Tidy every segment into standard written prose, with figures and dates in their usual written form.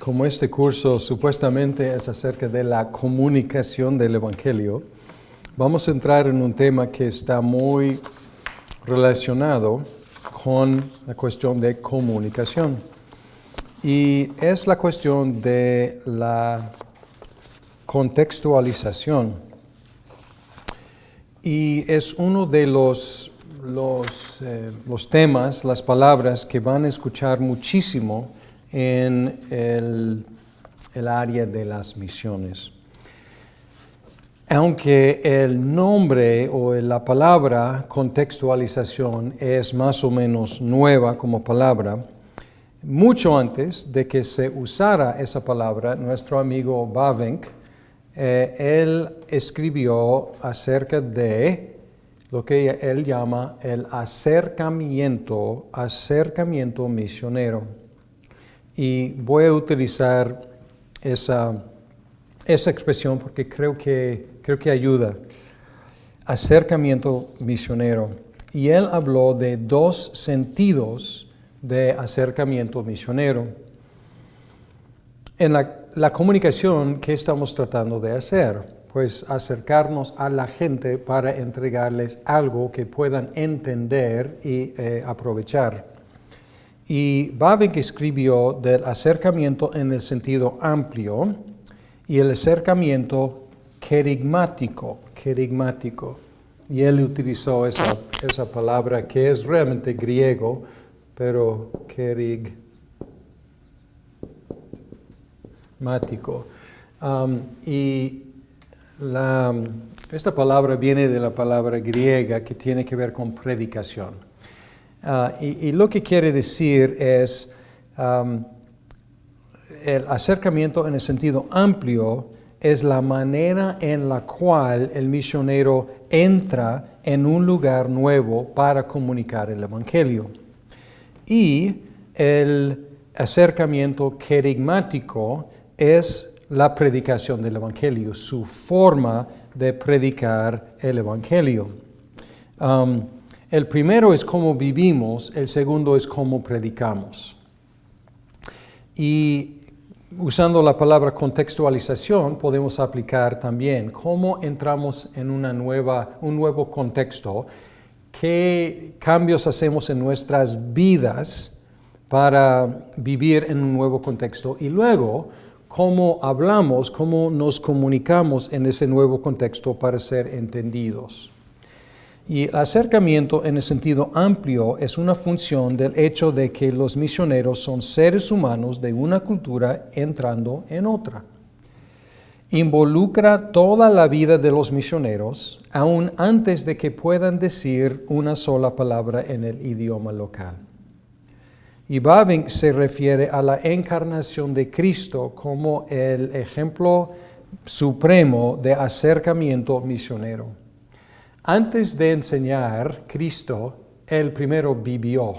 como este curso supuestamente es acerca de la comunicación del Evangelio, vamos a entrar en un tema que está muy relacionado con la cuestión de comunicación. Y es la cuestión de la contextualización. Y es uno de los temas, las palabras que van a escuchar muchísimo en el área de las misiones. Aunque el nombre o la palabra contextualización es más o menos nueva como palabra, mucho antes de que se usara esa palabra, nuestro amigo Bavinck, él escribió acerca de lo que él llama el acercamiento misionero. Y voy a utilizar esa expresión porque creo que ayuda. Acercamiento misionero. Y él habló de dos sentidos de acercamiento misionero. En la comunicación, ¿qué estamos tratando de hacer? Pues acercarnos a la gente para entregarles algo que puedan entender y aprovechar. Y Bavinck escribió del acercamiento en el sentido amplio y el acercamiento querigmático. Y él utilizó esa palabra que es realmente griego, pero querigmático. Esta palabra viene de la palabra griega que tiene que ver con predicación. Y lo que quiere decir es el acercamiento en el sentido amplio es la manera en la cual el misionero entra en un lugar nuevo para comunicar el Evangelio. Y el acercamiento querigmático es la predicación del Evangelio, su forma de predicar el Evangelio. El primero es cómo vivimos, el segundo es cómo predicamos. Y usando la palabra contextualización, podemos aplicar también cómo entramos en un nuevo contexto, qué cambios hacemos en nuestras vidas para vivir en un nuevo contexto y luego cómo hablamos, cómo nos comunicamos en ese nuevo contexto para ser entendidos. Y el acercamiento en el sentido amplio es una función del hecho de que los misioneros son seres humanos de una cultura entrando en otra. Involucra toda la vida de los misioneros, aún antes de que puedan decir una sola palabra en el idioma local. Y Bavinck se refiere a la encarnación de Cristo como el ejemplo supremo de acercamiento misionero. Antes de enseñar Cristo, Él primero vivió,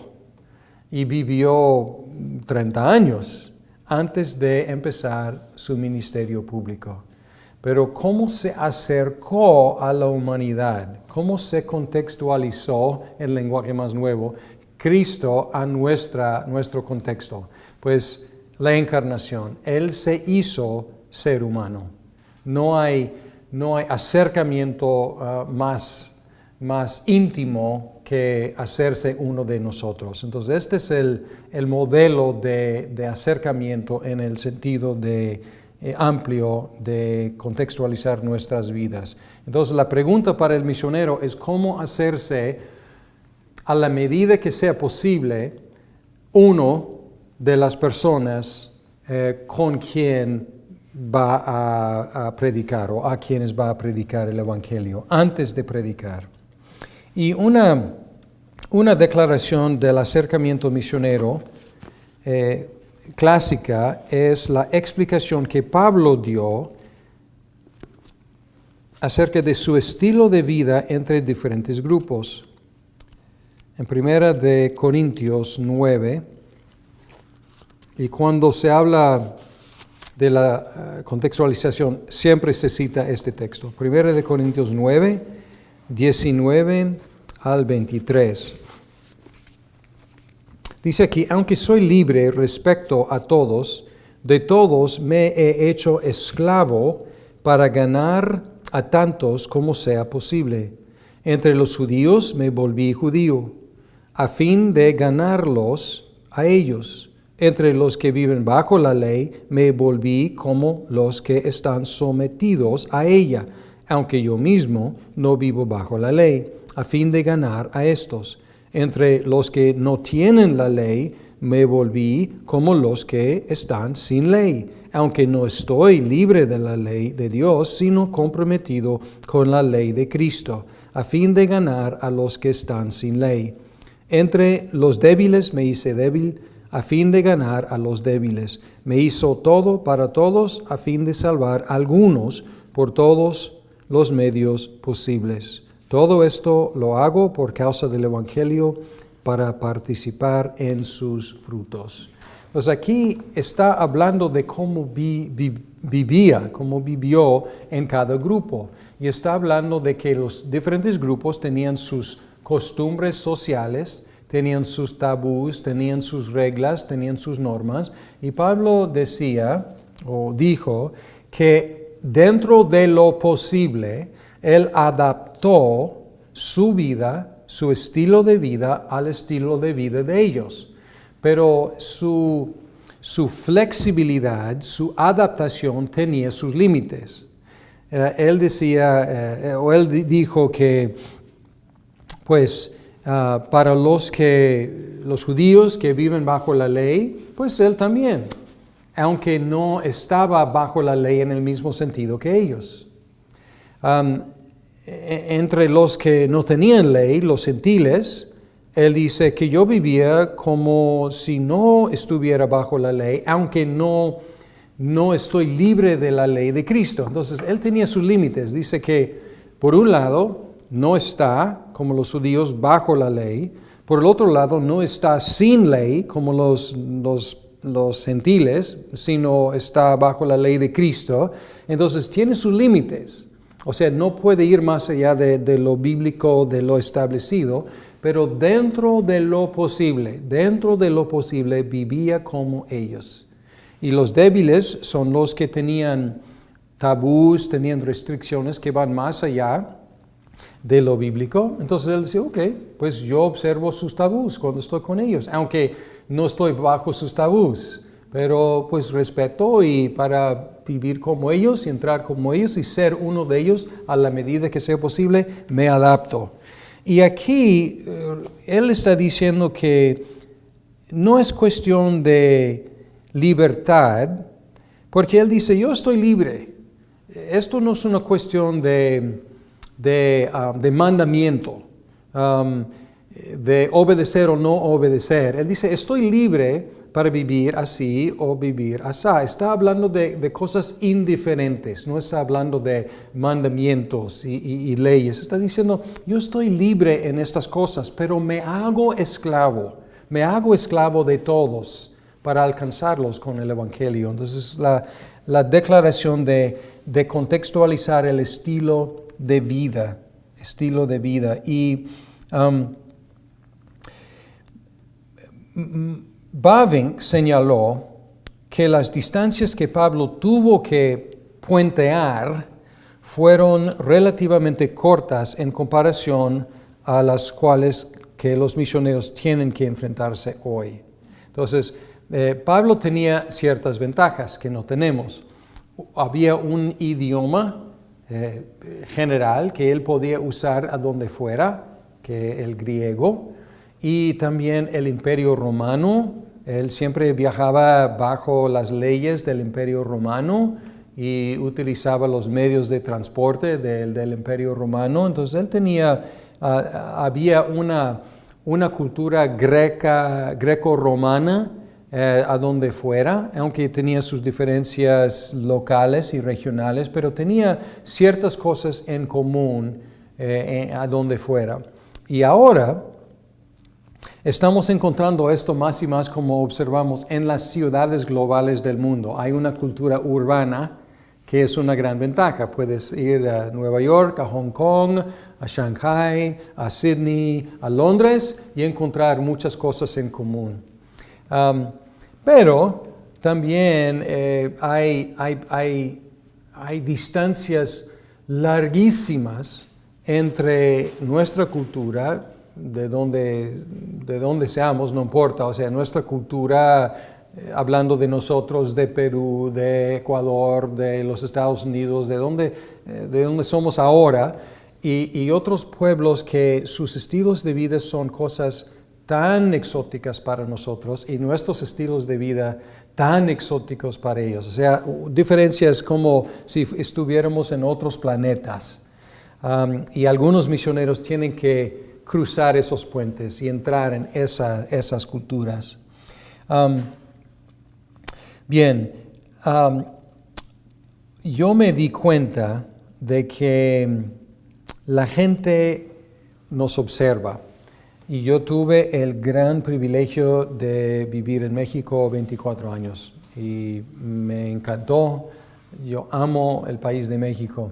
y vivió 30 años antes de empezar su ministerio público. Pero ¿cómo se acercó a la humanidad? ¿Cómo se contextualizó el lenguaje más nuevo Cristo a nuestro contexto? Pues la encarnación. Él se hizo ser humano. No hay acercamiento más íntimo que hacerse uno de nosotros. Entonces, este es el modelo de acercamiento en el sentido de amplio de contextualizar nuestras vidas. Entonces, la pregunta para el misionero es cómo hacerse, a la medida que sea posible, uno de las personas con quien va a predicar o a quienes va a predicar el Evangelio antes de predicar. Y una declaración del acercamiento misionero clásica es la explicación que Pablo dio acerca de su estilo de vida entre diferentes grupos. En 1 de Corintios 9, y cuando se habla de la contextualización, siempre se cita este texto. 1 de Corintios 9, 19 al 23. Dice aquí, aunque soy libre respecto a todos, De todos me he hecho esclavo para ganar a tantos como sea posible. Entre los judíos me volví judío, a fin de ganarlos a ellos. Entre los que viven bajo la ley me volví como los que están sometidos a ella, aunque yo mismo no vivo bajo la ley, a fin de ganar a estos. Entre los que no tienen la ley me volví como los que están sin ley, aunque no estoy libre de la ley de Dios, sino comprometido con la ley de Cristo, a fin de ganar a los que están sin ley. Entre los débiles me hice débil, a fin de ganar a los débiles. Me hizo todo para todos, a fin de salvar a algunos por todos los medios posibles. Todo esto lo hago por causa del Evangelio, para participar en sus frutos. Entonces aquí está hablando de cómo vivió en cada grupo. Y está hablando de que los diferentes grupos tenían sus costumbres sociales, tenían sus tabús, tenían sus reglas, tenían sus normas. Y Pablo dijo que dentro de lo posible, él adaptó su vida, su estilo de vida al estilo de vida de ellos. Pero su flexibilidad, su adaptación tenía sus límites. Él dijo que, pues, para los judíos que viven bajo la ley, pues él también, aunque no estaba bajo la ley en el mismo sentido que ellos. Entre los que no tenían ley, los gentiles, él dice que yo vivía como si no estuviera bajo la ley, aunque no estoy libre de la ley de Cristo. Entonces, él tenía sus límites. Dice que, por un lado, no está, como los judíos, bajo la ley. Por el otro lado, no está sin ley, como los gentiles, sino está bajo la ley de Cristo. Entonces, tiene sus límites. O sea, no puede ir más allá de lo bíblico, de lo establecido, pero dentro de lo posible, vivía como ellos. Y los débiles son los que tenían tabús, tenían restricciones que van más allá de lo bíblico. Entonces él dice, ok, pues yo observo sus tabús cuando estoy con ellos, aunque no estoy bajo sus tabús. Pero pues respeto y para vivir como ellos y entrar como ellos y ser uno de ellos a la medida que sea posible, me adapto. Y aquí él está diciendo que no es cuestión de libertad, porque él dice, yo estoy libre. Esto no es una cuestión de mandamiento, de obedecer o no obedecer. Él dice, estoy libre para vivir así o vivir así. Está hablando de cosas indiferentes, no está hablando de mandamientos y leyes. Está diciendo, yo estoy libre en estas cosas, pero me hago esclavo de todos para alcanzarlos con el Evangelio. Entonces, la declaración de contextualizar el estilo de vida. Y Bavinck señaló que las distancias que Pablo tuvo que puentear fueron relativamente cortas en comparación a las cuales que los misioneros tienen que enfrentarse hoy. Entonces, Pablo tenía ciertas ventajas que no tenemos. Había un idioma general que él podía usar a donde fuera, que el griego, y también el Imperio Romano. Él siempre viajaba bajo las leyes del Imperio Romano y utilizaba los medios de transporte del Imperio Romano. Entonces él había una cultura greco-romana a donde fuera, aunque tenía sus diferencias locales y regionales, pero tenía ciertas cosas en común a donde fuera. Y ahora estamos encontrando esto más y más, como observamos en las ciudades globales del mundo. Hay una cultura urbana que es una gran ventaja. Puedes ir a Nueva York, a Hong Kong, a Shanghai, a Sydney, a Londres y encontrar muchas cosas en común. Pero también hay distancias larguísimas entre nuestra cultura, de donde seamos, no importa, o sea, nuestra cultura, hablando de nosotros, de Perú, de Ecuador, de los Estados Unidos, de donde somos ahora, y otros pueblos que sus estilos de vida son cosas tan exóticas para nosotros y nuestros estilos de vida tan exóticos para ellos. O sea, diferencias como si estuviéramos en otros planetas. Y algunos misioneros tienen que cruzar esos puentes y entrar en esas culturas. Yo me di cuenta de que la gente nos observa. Y yo tuve el gran privilegio de vivir en México 24 años y me encantó. Yo amo el país de México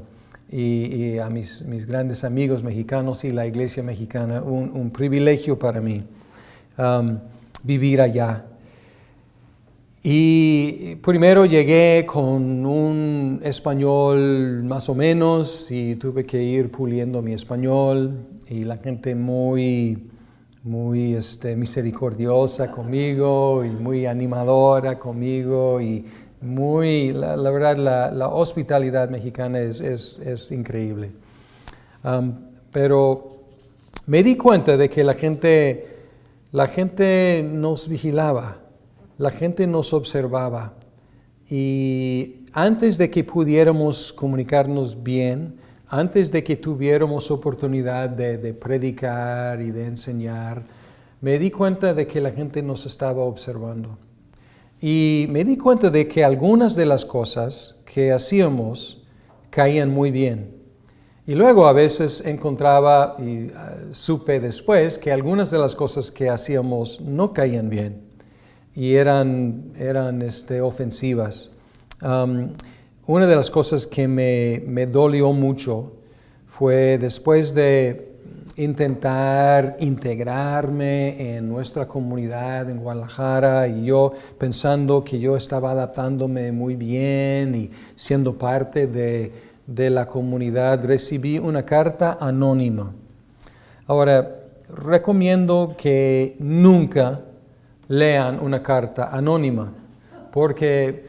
y a mis grandes amigos mexicanos y la iglesia mexicana, un privilegio para mí vivir allá. Y primero llegué con un español más o menos y tuve que ir puliendo mi español y la gente muy misericordiosa conmigo y muy animadora conmigo y la verdad la hospitalidad mexicana es increíble. Pero me di cuenta de que la gente nos vigilaba, la gente nos observaba y antes de que pudiéramos comunicarnos bien, antes de que tuviéramos oportunidad de predicar y de enseñar, me di cuenta de que la gente nos estaba observando. Y me di cuenta de que algunas de las cosas que hacíamos caían muy bien. Y luego a veces encontraba y supe después que algunas de las cosas que hacíamos no caían bien y eran ofensivas. Una de las cosas que me dolió mucho fue después de intentar integrarme en nuestra comunidad en Guadalajara y yo pensando que yo estaba adaptándome muy bien y siendo parte de la comunidad, recibí una carta anónima. Ahora, recomiendo que nunca lean una carta anónima porque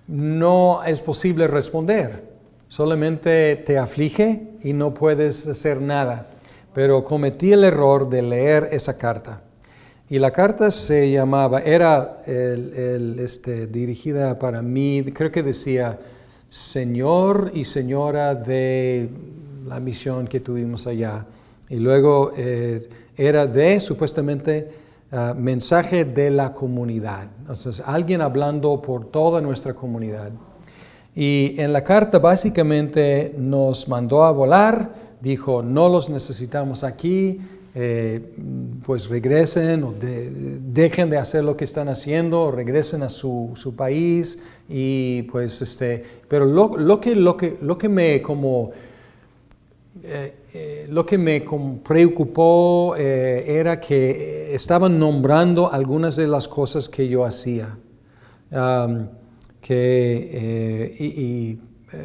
no es posible responder, solamente te aflige y no puedes hacer nada. Pero cometí el error de leer esa carta. Y la carta era dirigida para mí, creo que decía, Señor y Señora de la misión que tuvimos allá. Y luego era supuestamente, mensaje de la comunidad. Entonces, alguien hablando por toda nuestra comunidad. Y en la carta básicamente nos mandó a volar, dijo, no los necesitamos aquí, pues regresen o dejen de hacer lo que están haciendo, o regresen a su país. Y pues pero lo que me preocupó era que estaban nombrando algunas de las cosas que yo hacía.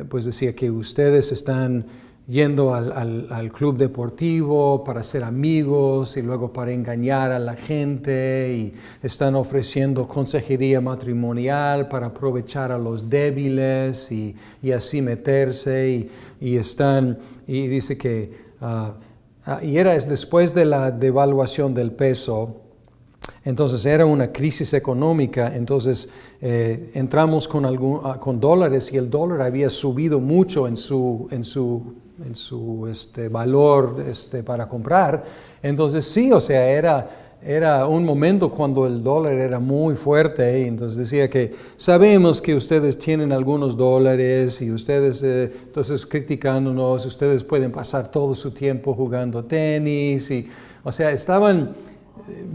Pues decía que ustedes están yendo al club deportivo para ser amigos y luego para engañar a la gente y están ofreciendo consejería matrimonial para aprovechar a los débiles y así meterse y dice que y era después de la devaluación del peso. Entonces era una crisis económica, entonces entramos con dólares y el dólar había subido mucho en su valor para comprar. Entonces sí, o sea, era un momento cuando el dólar era muy fuerte y entonces decía que sabemos que ustedes tienen algunos dólares y ustedes, entonces criticándonos, ustedes pueden pasar todo su tiempo jugando tenis o sea, estaban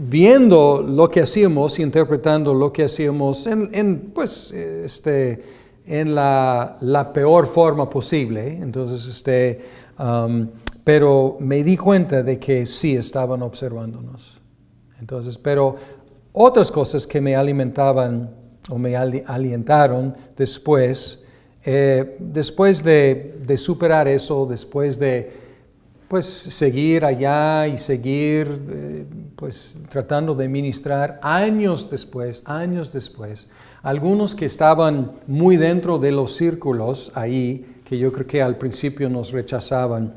viendo lo que hacíamos, interpretando lo que hacíamos en la peor forma posible. Entonces, pero me di cuenta de que sí estaban observándonos. Entonces, pero otras cosas que me alimentaban me alientaron después de superar eso, después de pues seguir allá y seguir pues tratando de ministrar años después, algunos que estaban muy dentro de los círculos ahí, que yo creo que al principio nos rechazaban,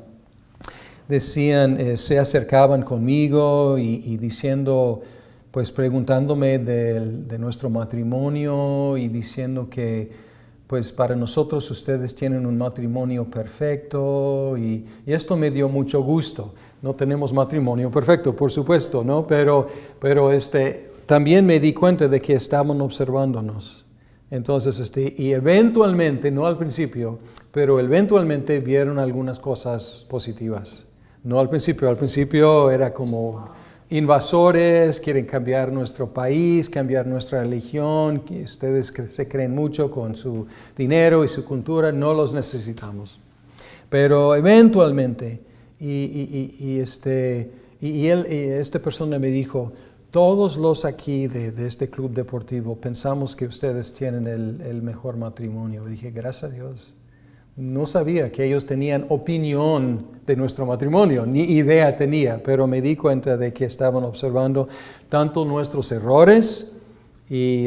decían, se acercaban conmigo y diciendo, pues preguntándome de nuestro matrimonio y diciendo que pues para nosotros ustedes tienen un matrimonio perfecto y esto me dio mucho gusto. No tenemos matrimonio perfecto, por supuesto, ¿no? Pero también me di cuenta de que estaban observándonos. Entonces, y eventualmente, no al principio, pero eventualmente vieron algunas cosas positivas. No al principio era como invasores, quieren cambiar nuestro país, cambiar nuestra religión, que ustedes se creen mucho con su dinero y su cultura, no los necesitamos. Pero eventualmente, esta persona me dijo, todos los aquí de este club deportivo pensamos que ustedes tienen el mejor matrimonio. Y dije, gracias a Dios. No sabía que ellos tenían opinión de nuestro matrimonio, ni idea tenía, pero me di cuenta de que estaban observando tanto nuestros errores y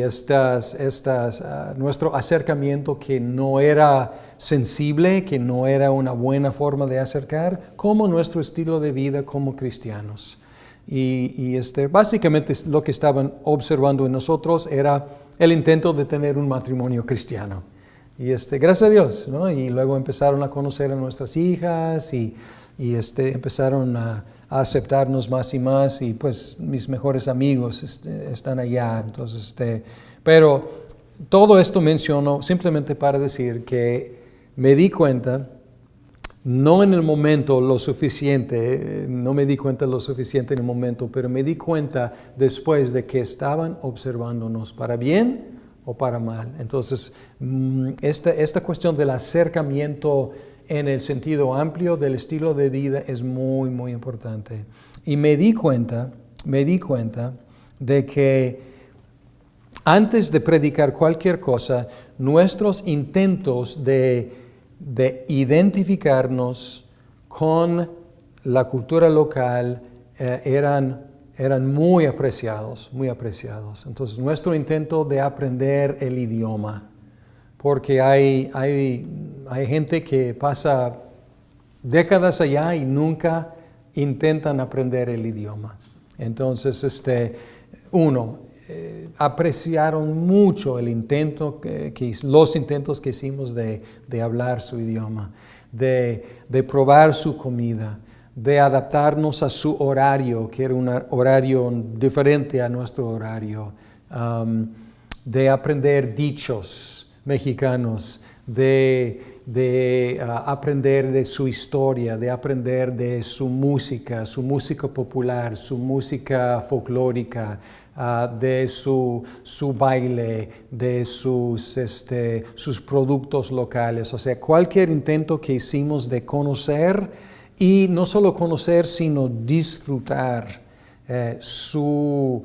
nuestro acercamiento que no era sensible, que no era una buena forma de acercar, como nuestro estilo de vida como cristianos. Y básicamente lo que estaban observando en nosotros era el intento de tener un matrimonio cristiano. Y gracias a Dios, ¿no? Y luego empezaron a conocer a nuestras hijas y empezaron a aceptarnos más y más y pues mis mejores amigos están allá. Entonces, pero todo esto menciono simplemente para decir que me di cuenta, no en el momento lo suficiente, no me di cuenta lo suficiente en el momento, pero me di cuenta después de que estaban observándonos para bien o para mal. Entonces, esta cuestión del acercamiento en el sentido amplio del estilo de vida es muy, muy importante. Y me di cuenta de que antes de predicar cualquier cosa, nuestros intentos de identificarnos con la cultura local eran muy apreciados. Entonces, nuestro intento de aprender el idioma, porque hay gente que pasa décadas allá y nunca intentan aprender el idioma. Entonces, apreciaron mucho el intento, los intentos que hicimos de hablar su idioma, de probar su comida, de adaptarnos a su horario, que era un horario diferente a nuestro horario, de aprender dichos mexicanos, de aprender de su historia, de aprender de su música popular, su música folclórica, de su baile, de sus productos locales. O sea, cualquier intento que hicimos de conocer, y no solo conocer, sino disfrutar su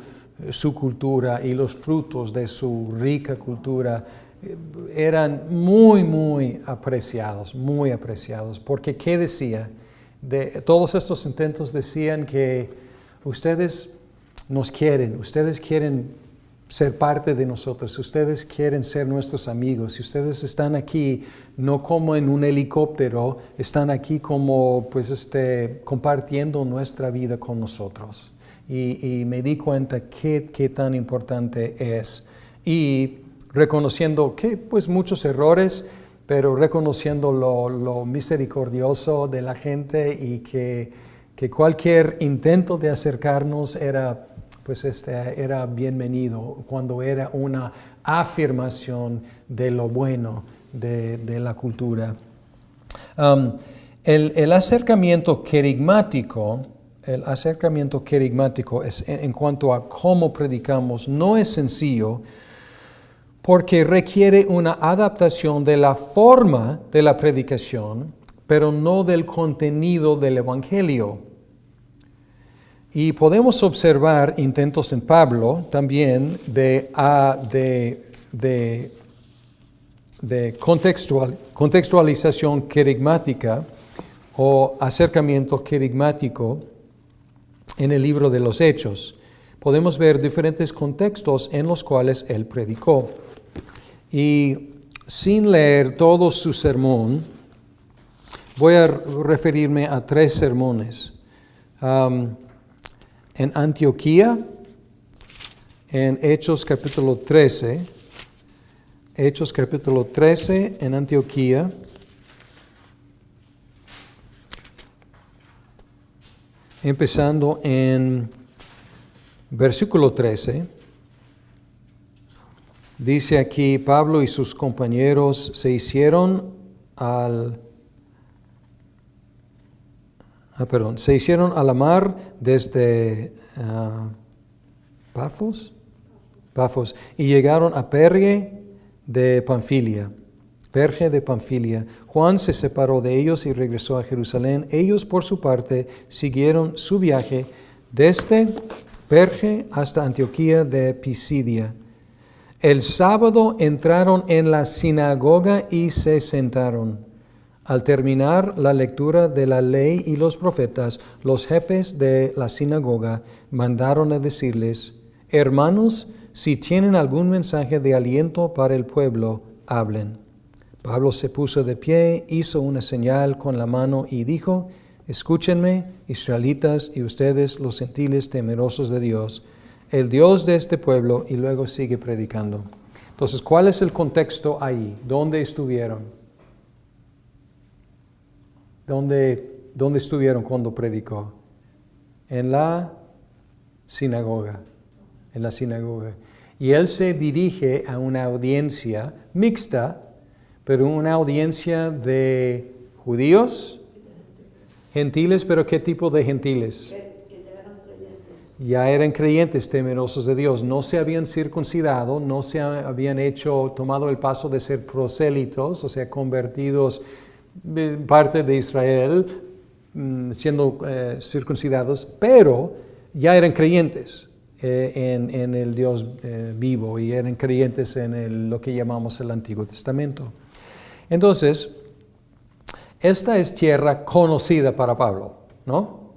cultura y los frutos de su rica cultura, eran muy, muy apreciados, porque ¿qué decía? De todos estos intentos decían que ustedes nos quieren, ustedes quieren ser parte de nosotros, ustedes quieren ser nuestros amigos, y ustedes están aquí no como en un helicóptero, están aquí como compartiendo nuestra vida con nosotros. Y me di cuenta qué tan importante es, y reconociendo que pues muchos errores, pero reconociendo lo misericordioso de la gente, y que cualquier intento de acercarnos era bienvenido cuando era una afirmación de lo bueno de la cultura. El acercamiento querigmático es, en cuanto a cómo predicamos, no es sencillo, porque requiere una adaptación de la forma de la predicación, pero no del contenido del Evangelio. Y podemos observar intentos en Pablo también de de contextualización querigmática o acercamiento querigmático en el libro de los Hechos. Podemos ver diferentes contextos en los cuales él predicó. Y sin leer todo su sermón, voy a referirme a 3 sermones. En Antioquía, en Hechos capítulo 13, en Antioquía, empezando en versículo 13, dice aquí: Pablo y sus compañeros se hicieron a la mar desde Pafos y llegaron a Perge de Panfilia. Juan se separó de ellos y regresó a Jerusalén. Ellos, por su parte, siguieron su viaje desde Perge hasta Antioquía de Pisidia. El sábado entraron en la sinagoga y se sentaron. Al terminar la lectura de la ley y los profetas, los jefes de la sinagoga mandaron a decirles: hermanos, si tienen algún mensaje de aliento para el pueblo, hablen. Pablo se puso de pie, hizo una señal con la mano y dijo: escúchenme, israelitas, y ustedes, los gentiles temerosos de Dios, el Dios de este pueblo. Y luego sigue predicando. Entonces, ¿cuál es el contexto ahí? ¿Dónde estuvieron? ¿Dónde estuvieron cuando predicó? En la sinagoga. Y él se dirige a una audiencia mixta, pero una audiencia de judíos, gentiles, pero ¿qué tipo de gentiles? Ya eran creyentes temerosos de Dios, no se habían circuncidado, no se habían tomado el paso de ser prosélitos, o sea, convertidos parte de Israel, siendo circuncidados, pero ya eran creyentes en el Dios vivo y eran creyentes en lo que llamamos el Antiguo Testamento. Entonces, esta es tierra conocida para Pablo, ¿no?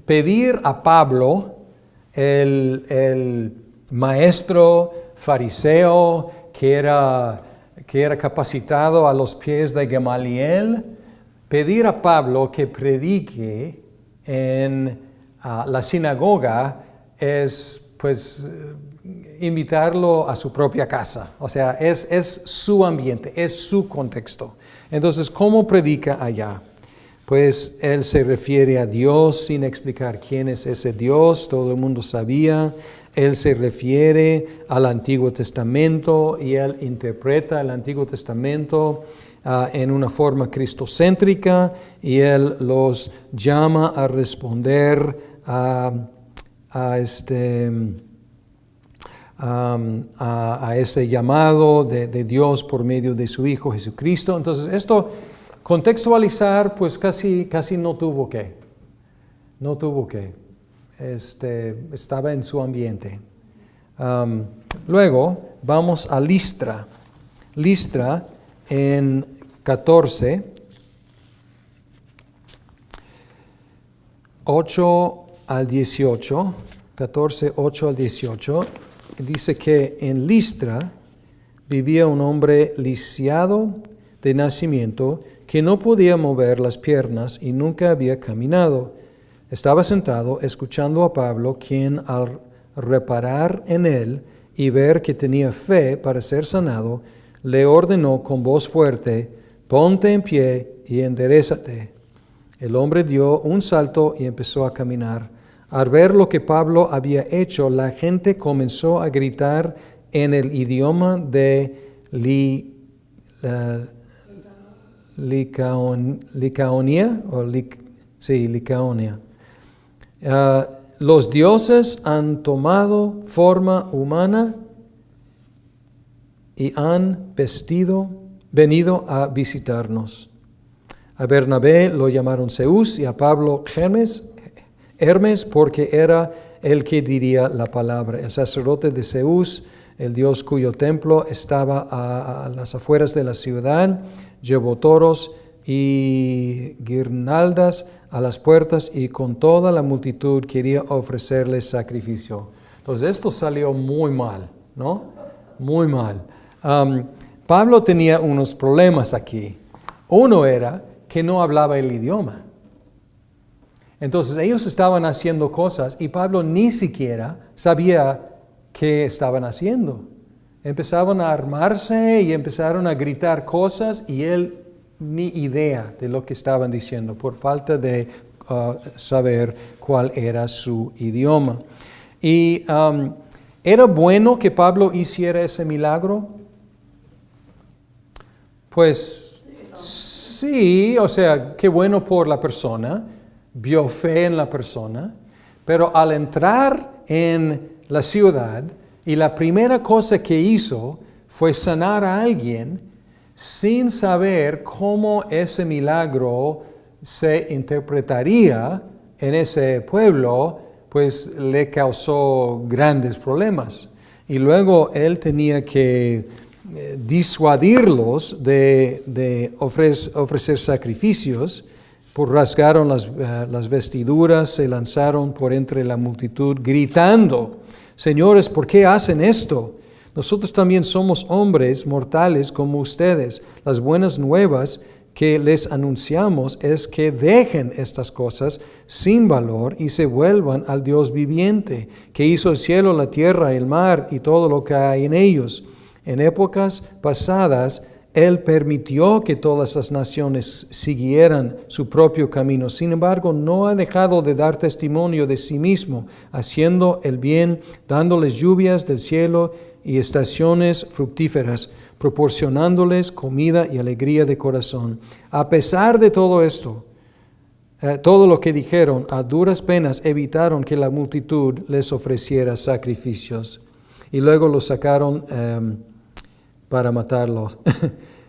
Pedir a Pablo, el maestro fariseo que era capacitado a los pies de Gamaliel, pedir a Pablo que predique en la sinagoga es pues invitarlo a su propia casa. O sea, es su ambiente, es su contexto. Entonces, ¿cómo predica allá? Pues él se refiere a Dios sin explicar quién es ese Dios, todo el mundo sabía. Él se refiere al Antiguo Testamento y él interpreta el Antiguo Testamento en una forma cristocéntrica, y él los llama a responder a ese llamado de Dios por medio de su Hijo Jesucristo. Entonces, esto contextualizar, pues casi no tuvo que. Estaba en su ambiente. Luego vamos a Listra. Listra en 14, 8 al 18, 14, 8 al 18, dice que en Listra vivía un hombre lisiado de nacimiento que no podía mover las piernas y nunca había caminado. Estaba sentado escuchando a Pablo, quien al reparar en él y ver que tenía fe para ser sanado, le ordenó con voz fuerte: ponte en pie y enderézate. El hombre dio un salto y empezó a caminar. Al ver lo que Pablo había hecho, la gente comenzó a gritar en el idioma de Licaonia. Los dioses han tomado forma humana y han venido a visitarnos. A Bernabé lo llamaron Zeus y a Pablo Hermes, porque era el que diría la palabra. El sacerdote de Zeus el dios cuyo templo estaba a las afueras de la ciudad, llevó toros y guirnaldas a las puertas y con toda la multitud quería ofrecerle sacrificio. Entonces esto salió muy mal, ¿no? Muy mal. Pablo tenía unos problemas aquí. Uno era que no hablaba el idioma. Entonces ellos estaban haciendo cosas y Pablo ni siquiera sabía qué estaban haciendo. Empezaban a armarse y empezaron a gritar cosas y él ni idea de lo que estaban diciendo por falta de saber cuál era su idioma. Y ¿era bueno que Pablo hiciera ese milagro? Pues sí, o sea, qué bueno por la persona, vio fe en la persona, pero al entrar en la ciudad y la primera cosa que hizo fue sanar a alguien sin saber cómo ese milagro se interpretaría en ese pueblo, pues le causó grandes problemas. Y luego él tenía que disuadirlos de ofrecer sacrificios, pues rasgaron las vestiduras, se lanzaron por entre la multitud gritando: Señores, ¿por qué hacen esto? Nosotros también somos hombres mortales como ustedes. Las buenas nuevas que les anunciamos es que dejen estas cosas sin valor y se vuelvan al Dios viviente, que hizo el cielo, la tierra, el mar y todo lo que hay en ellos. En épocas pasadas, Él permitió que todas las naciones siguieran su propio camino. Sin embargo, no ha dejado de dar testimonio de sí mismo, haciendo el bien, dándoles lluvias del cielo y estaciones fructíferas, proporcionándoles comida y alegría de corazón. A pesar de todo esto, todo lo que dijeron, a duras penas evitaron que la multitud les ofreciera sacrificios. Y luego los sacaron para matarlos.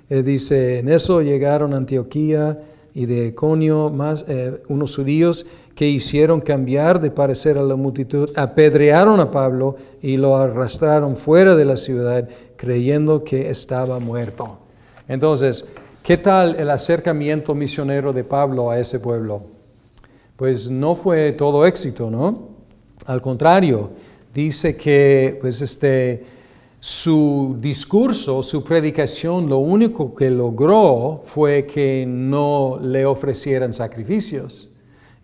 Dice, en eso llegaron a Antioquía y de Iconio unos judíos que hicieron cambiar de parecer a la multitud, apedrearon a Pablo y lo arrastraron fuera de la ciudad creyendo que estaba muerto. Entonces, ¿qué tal el acercamiento misionero de Pablo a ese pueblo? Pues no fue todo éxito, ¿no? Al contrario, dice que su discurso, su predicación, lo único que logró fue que no le ofrecieran sacrificios.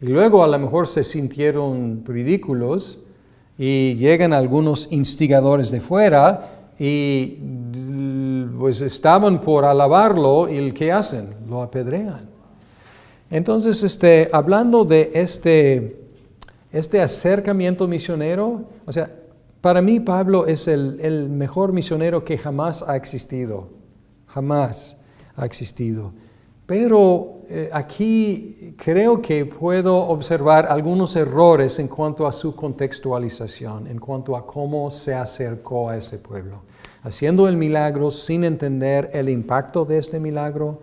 Y luego a lo mejor se sintieron ridículos y llegan algunos instigadores de fuera y pues estaban por alabarlo y ¿qué hacen? Lo apedrean. Entonces, hablando de este acercamiento misionero, o sea, para mí Pablo es el mejor misionero que jamás ha existido. Jamás ha existido. Pero aquí creo que puedo observar algunos errores en cuanto a su contextualización, en cuanto a cómo se acercó a ese pueblo. Haciendo el milagro sin entender el impacto de este milagro,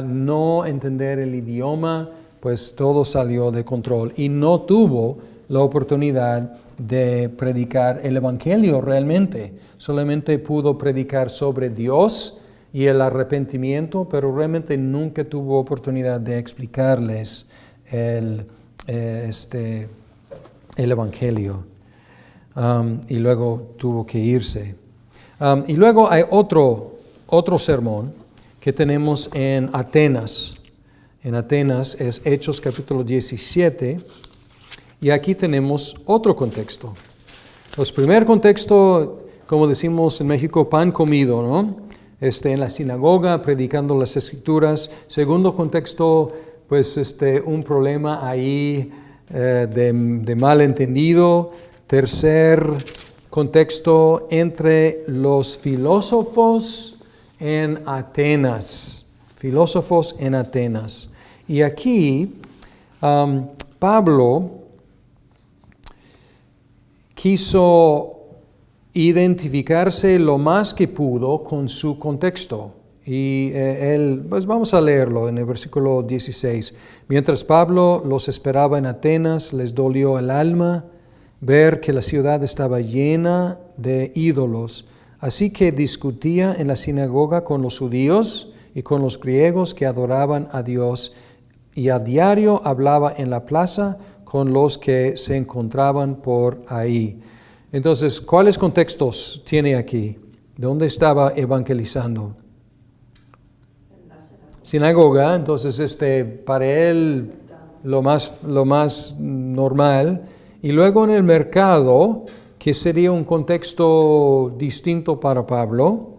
no entender el idioma, pues todo salió de control y no tuvo la oportunidad de predicar el Evangelio realmente. Solamente pudo predicar sobre Dios y el arrepentimiento, pero realmente nunca tuvo oportunidad de explicarles el Evangelio. Y luego tuvo que irse. Y luego hay otro sermón que tenemos en Atenas. En Atenas es Hechos capítulo 17. Y aquí tenemos otro contexto. El primer contexto, como decimos en México, pan comido, ¿no? En la sinagoga, predicando las Escrituras. Segundo contexto, pues un problema ahí de malentendido. Tercer contexto, entre los filósofos en Atenas. Filósofos en Atenas. Y aquí Pablo quiso identificarse lo más que pudo con su contexto. Y pues vamos a leerlo en el versículo 16. Mientras Pablo los esperaba en Atenas, les dolió el alma ver que la ciudad estaba llena de ídolos. Así que discutía en la sinagoga con los judíos y con los griegos que adoraban a Dios, y a diario hablaba en la plaza con los que se encontraban por ahí. Entonces, ¿cuáles contextos tiene aquí? ¿Dónde estaba evangelizando? Sinagoga. Entonces para él lo más normal. Y luego en el mercado, que sería un contexto distinto para Pablo.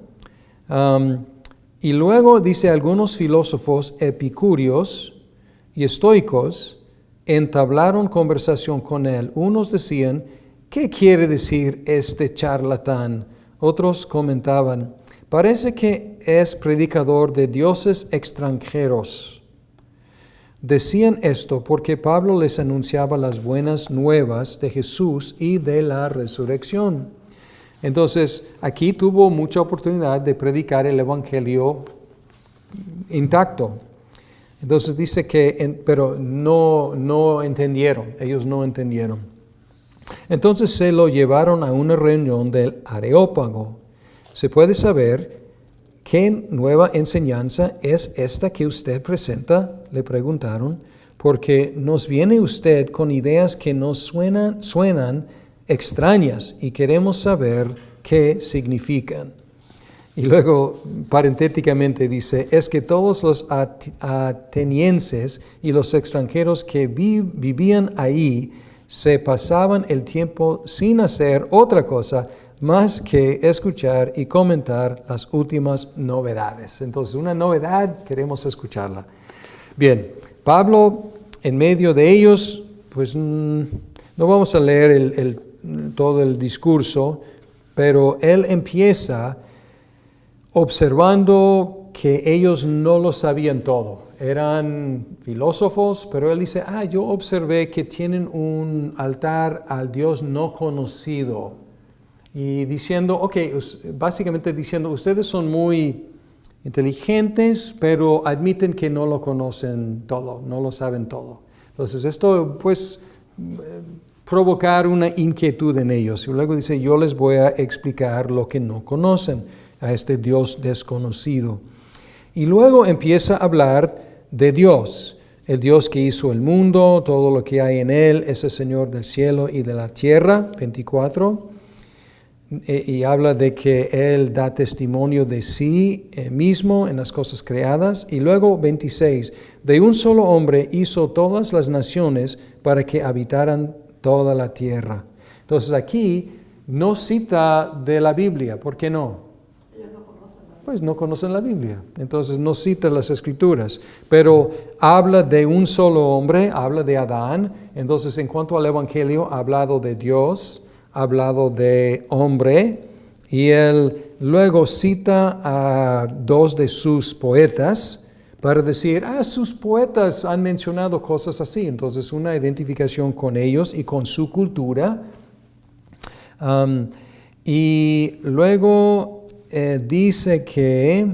Y luego dice, algunos filósofos epicúreos y estoicos entablaron conversación con él. Unos decían, ¿qué quiere decir este charlatán? Otros comentaban, parece que es predicador de dioses extranjeros. Decían esto porque Pablo les anunciaba las buenas nuevas de Jesús y de la resurrección. Entonces, aquí tuvo mucha oportunidad de predicar el evangelio intacto. Entonces dice que, pero no entendieron, ellos no entendieron. Entonces se lo llevaron a una reunión del Areópago. ¿Se puede saber qué nueva enseñanza es esta que usted presenta? Le preguntaron, porque nos viene usted con ideas que nos suenan extrañas y queremos saber qué significan. Y luego, parentéticamente dice, es que todos los atenienses y los extranjeros que vivían ahí se pasaban el tiempo sin hacer otra cosa más que escuchar y comentar las últimas novedades. Entonces, una novedad, queremos escucharla. Bien, Pablo, en medio de ellos, pues no vamos a leer todo el discurso, pero él empieza observando que ellos no lo sabían todo. Eran filósofos, pero él dice, yo observé que tienen un altar al Dios no conocido. Y diciendo, básicamente diciendo, ustedes son muy inteligentes, pero admiten que no lo conocen todo, no lo saben todo. Entonces esto pues provocar una inquietud en ellos. Y luego dice, yo les voy a explicar lo que no conocen, a este Dios desconocido. Y luego empieza a hablar de Dios, el Dios que hizo el mundo, todo lo que hay en él, es el Señor del cielo y de la tierra, 24. Y habla de que Él da testimonio de sí mismo en las cosas creadas. Y luego 26, de un solo hombre hizo todas las naciones para que habitaran toda la tierra. Entonces aquí no cita de la Biblia, ¿por qué no? Pues no conocen la Biblia, entonces no cita las Escrituras, pero habla de un solo hombre, habla de Adán. Entonces en cuanto al Evangelio ha hablado de Dios, ha hablado de hombre, y él luego cita a dos de sus poetas para decir, sus poetas han mencionado cosas así. Entonces una identificación con ellos y con su cultura. Y luego dice que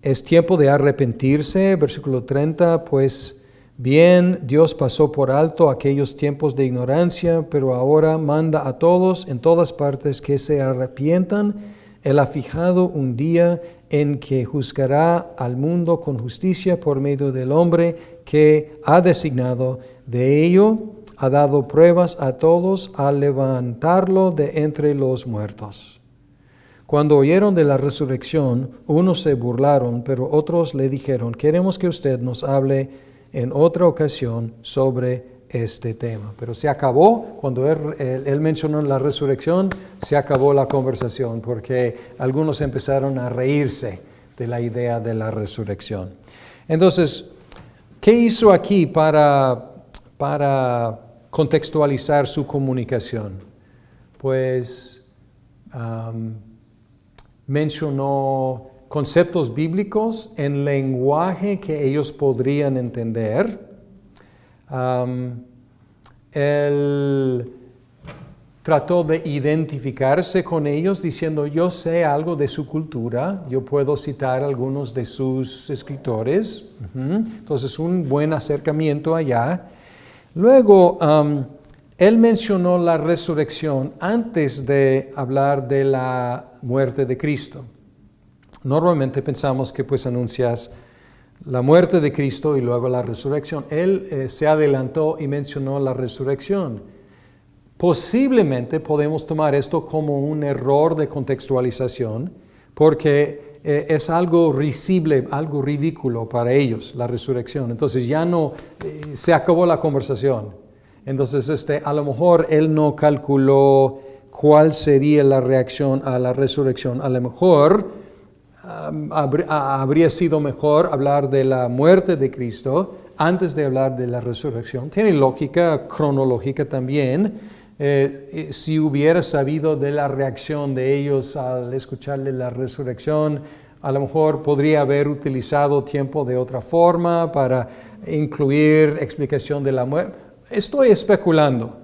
es tiempo de arrepentirse, versículo 30, pues bien, Dios pasó por alto aquellos tiempos de ignorancia, pero ahora manda a todos en todas partes que se arrepientan. Él ha fijado un día en que juzgará al mundo con justicia por medio del hombre que ha designado. De ello ha dado pruebas a todos al levantarlo de entre los muertos. Cuando oyeron de la resurrección, unos se burlaron, pero otros le dijeron, queremos que usted nos hable en otra ocasión sobre este tema. Pero se acabó, cuando él mencionó la resurrección, se acabó la conversación, porque algunos empezaron a reírse de la idea de la resurrección. Entonces, ¿qué hizo aquí para contextualizar su comunicación? Pues mencionó conceptos bíblicos en lenguaje que ellos podrían entender. Él trató de identificarse con ellos diciendo, yo sé algo de su cultura, yo puedo citar algunos de sus escritores. Entonces, un buen acercamiento allá. Luego, él mencionó la resurrección antes de hablar de la muerte de Cristo. Normalmente pensamos que pues anuncias la muerte de Cristo y luego la resurrección. Él se adelantó y mencionó la resurrección. Posiblemente podemos tomar esto como un error de contextualización, porque es algo risible, algo ridículo para ellos, la resurrección. Entonces ya no, se acabó la conversación. Entonces a lo mejor él no calculó cuál sería la reacción a la resurrección. A lo mejor habría sido mejor hablar de la muerte de Cristo antes de hablar de la resurrección. Tiene lógica cronológica también. Si hubiera sabido de la reacción de ellos al escucharle la resurrección, a lo mejor podría haber utilizado tiempo de otra forma para incluir explicación de la muerte. Estoy especulando.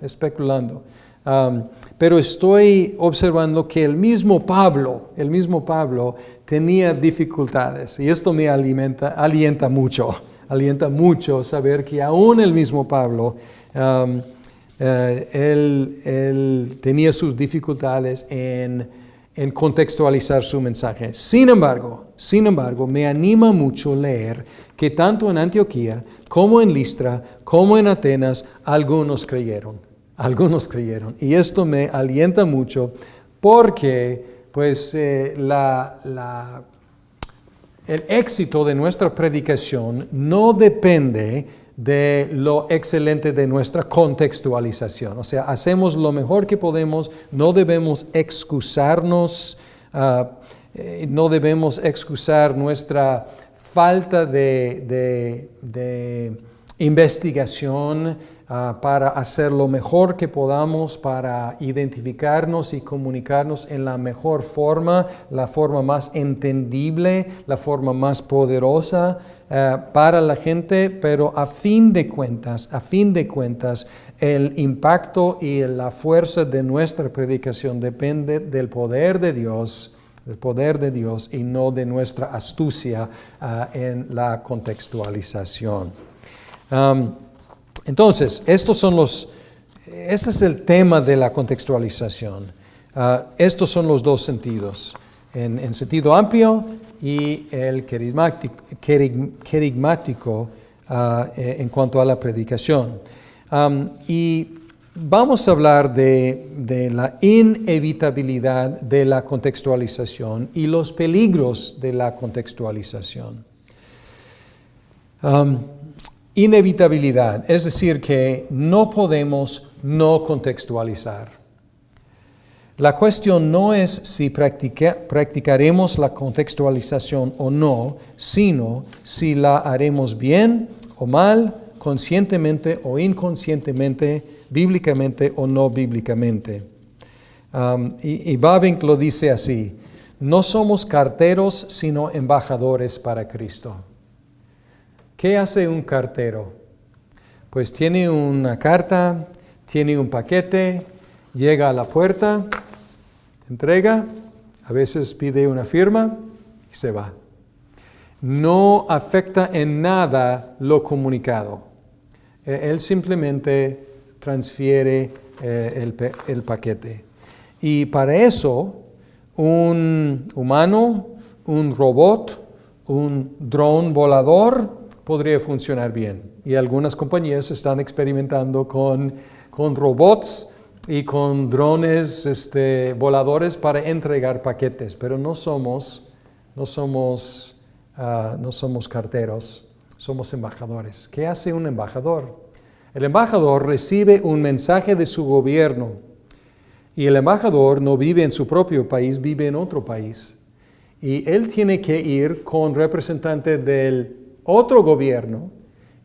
Pero estoy observando que el mismo Pablo tenía dificultades, y esto me alienta mucho saber que aún el mismo Pablo, él tenía sus dificultades en contextualizar su mensaje. Sin embargo, me anima mucho leer que tanto en Antioquía, como en Listra, como en Atenas, algunos creyeron. Y esto me alienta mucho porque pues el éxito de nuestra predicación no depende de lo excelente de nuestra contextualización. O sea, hacemos lo mejor que podemos, no debemos excusarnos, no debemos excusar nuestra falta de investigación para hacer lo mejor que podamos para identificarnos y comunicarnos en la mejor forma, la forma más entendible, la forma más poderosa para la gente, pero a fin de cuentas, el impacto y la fuerza de nuestra predicación depende del poder de Dios y no de nuestra astucia en la contextualización. Entonces, este es el tema de la contextualización. Estos son los dos sentidos, en sentido amplio y el querigmático en cuanto a la predicación. Y vamos a hablar de la inevitabilidad de la contextualización y los peligros de la contextualización. Inevitabilidad, es decir, que no podemos no contextualizar. La cuestión no es si practicaremos la contextualización o no, sino si la haremos bien o mal, conscientemente o inconscientemente, bíblicamente o no bíblicamente. Y Bavinck lo dice así: no somos carteros, sino embajadores para Cristo. ¿Qué hace un cartero? Pues tiene una carta, tiene un paquete, llega a la puerta, entrega, a veces pide una firma y se va. No afecta en nada lo comunicado. Él simplemente transfiere el paquete. Y para eso, un humano, un robot, un dron volador podría funcionar bien. Y algunas compañías están experimentando con robots y con drones voladores para entregar paquetes, pero no somos carteros, somos embajadores. ¿Qué hace un embajador? El embajador recibe un mensaje de su gobierno y el embajador no vive en su propio país, vive en otro país. Y él tiene que ir con representante del otro gobierno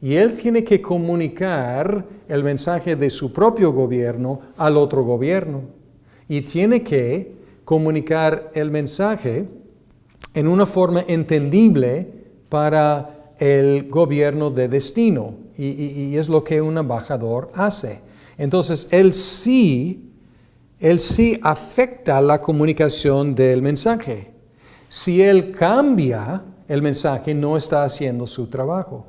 y él tiene que comunicar el mensaje de su propio gobierno al otro gobierno. Y tiene que comunicar el mensaje en una forma entendible para el gobierno de destino. Y es lo que un embajador hace. Entonces, él sí afecta la comunicación del mensaje. Si él cambia el mensaje, no está haciendo su trabajo.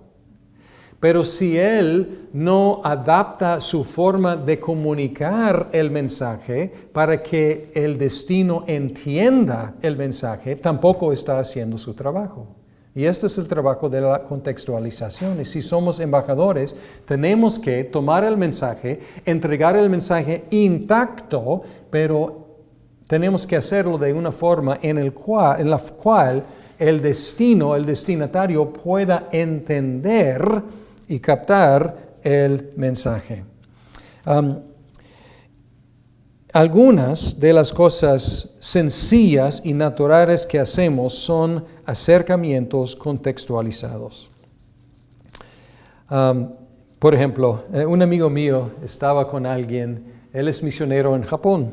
Pero si él no adapta su forma de comunicar el mensaje para que el destino entienda el mensaje, tampoco está haciendo su trabajo. Y este es el trabajo de la contextualización. Y si somos embajadores, tenemos que tomar el mensaje, entregar el mensaje intacto, pero tenemos que hacerlo de una forma en la cual el destinatario pueda entender y captar el mensaje. Algunas de las cosas sencillas y naturales que hacemos son acercamientos contextualizados. Por ejemplo, un amigo mío estaba con alguien, él es misionero en Japón,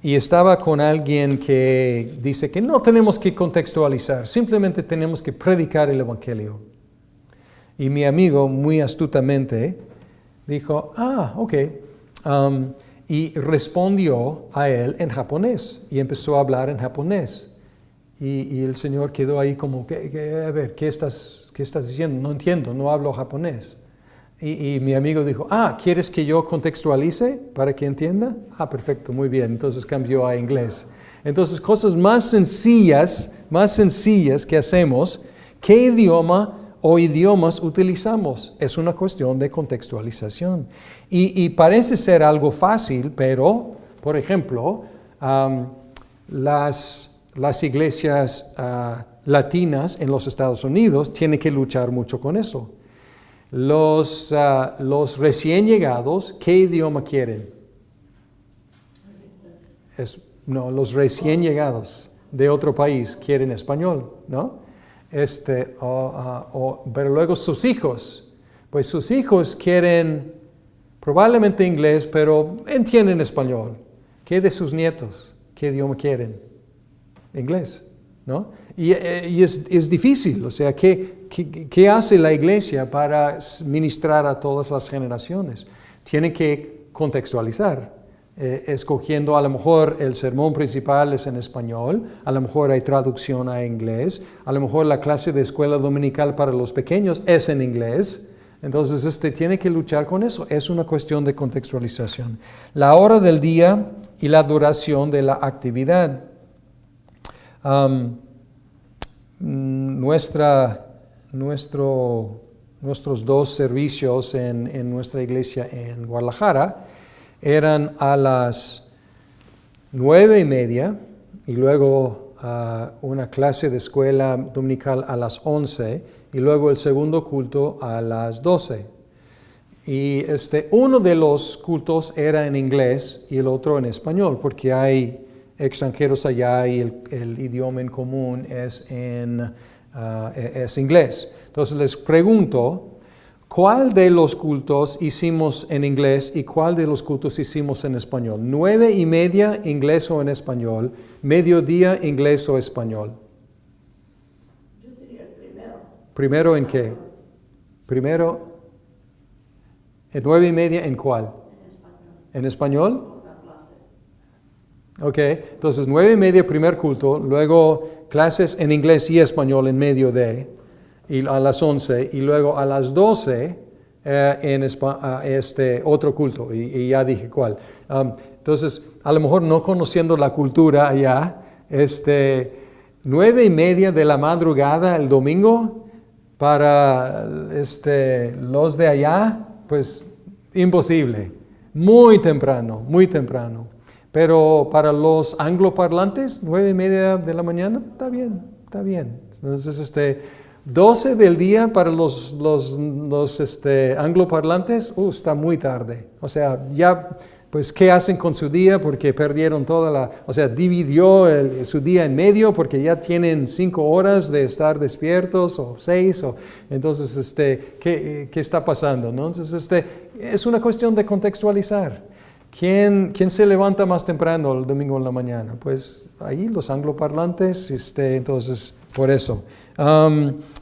y estaba con alguien que dice que no tenemos que contextualizar, simplemente tenemos que predicar el Evangelio. Y mi amigo, muy astutamente, dijo, ok, y respondió a él en japonés, y empezó a hablar en japonés. Y el Señor quedó ahí como, a ver, ¿qué estás diciendo? No entiendo, no hablo japonés. Y mi amigo dijo, ¿quieres que yo contextualice para que entienda? Perfecto, muy bien. Entonces cambió a inglés. Entonces, cosas más sencillas que hacemos, ¿qué idioma o idiomas utilizamos? Es una cuestión de contextualización. Y parece ser algo fácil, pero, por ejemplo, las iglesias latinas en los Estados Unidos tienen que luchar mucho con eso. Los recién llegados, ¿qué idioma quieren? Los recién llegados de otro país quieren español, ¿no? Pero luego sus hijos quieren probablemente inglés, pero entienden español. ¿Qué de sus nietos? ¿Qué idioma quieren? Inglés, ¿no? Y es difícil, o sea, ¿qué hace la iglesia para ministrar a todas las generaciones? Tiene que contextualizar, escogiendo a lo mejor el sermón principal es en español, a lo mejor hay traducción a inglés, a lo mejor la clase de escuela dominical para los pequeños es en inglés. Entonces, tiene que luchar con eso. Es una cuestión de contextualización. La hora del día y la duración de la actividad. Nuestros dos servicios en nuestra iglesia en Guadalajara eran a las 9:30 y luego una clase de escuela dominical a las 11 y luego el segundo culto a las 12. Y uno de los cultos era en inglés y el otro en español, porque hay extranjeros allá y el idioma en común es inglés. Entonces les pregunto, ¿cuál de los cultos hicimos en inglés y cuál de los cultos hicimos en español? 9:30 inglés o en español, mediodía inglés o español. Yo diría el primero. ¿Primero en qué? Primero, ¿en 9:30 en cuál? En español. ¿En español? Otra clase. Ok, entonces 9:30 primer culto, luego clases en inglés y español en medio de, y a las 11, y luego a las 12 otro culto, y ya dije cuál. Entonces, a lo mejor no conociendo la cultura allá, 9:30 de la madrugada el domingo, para los de allá, pues imposible, muy temprano. Pero para los angloparlantes, 9:30 de la mañana, está bien. Entonces, 12 del día para los angloparlantes, está muy tarde. O sea, ya, pues, ¿qué hacen con su día? Porque perdieron dividió su día en medio porque ya tienen 5 horas de estar despiertos o 6. Entonces, ¿qué está pasando? ¿No? Entonces, es una cuestión de contextualizar. ¿Quién se levanta más temprano el domingo en la mañana? Pues ahí los angloparlantes, entonces, por eso.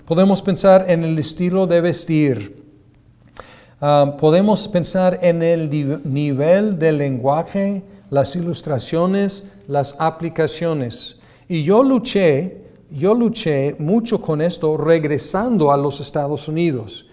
Podemos pensar en el estilo de vestir. Podemos pensar en el nivel del lenguaje, las ilustraciones, las aplicaciones. Y yo luché mucho con esto regresando a los Estados Unidos.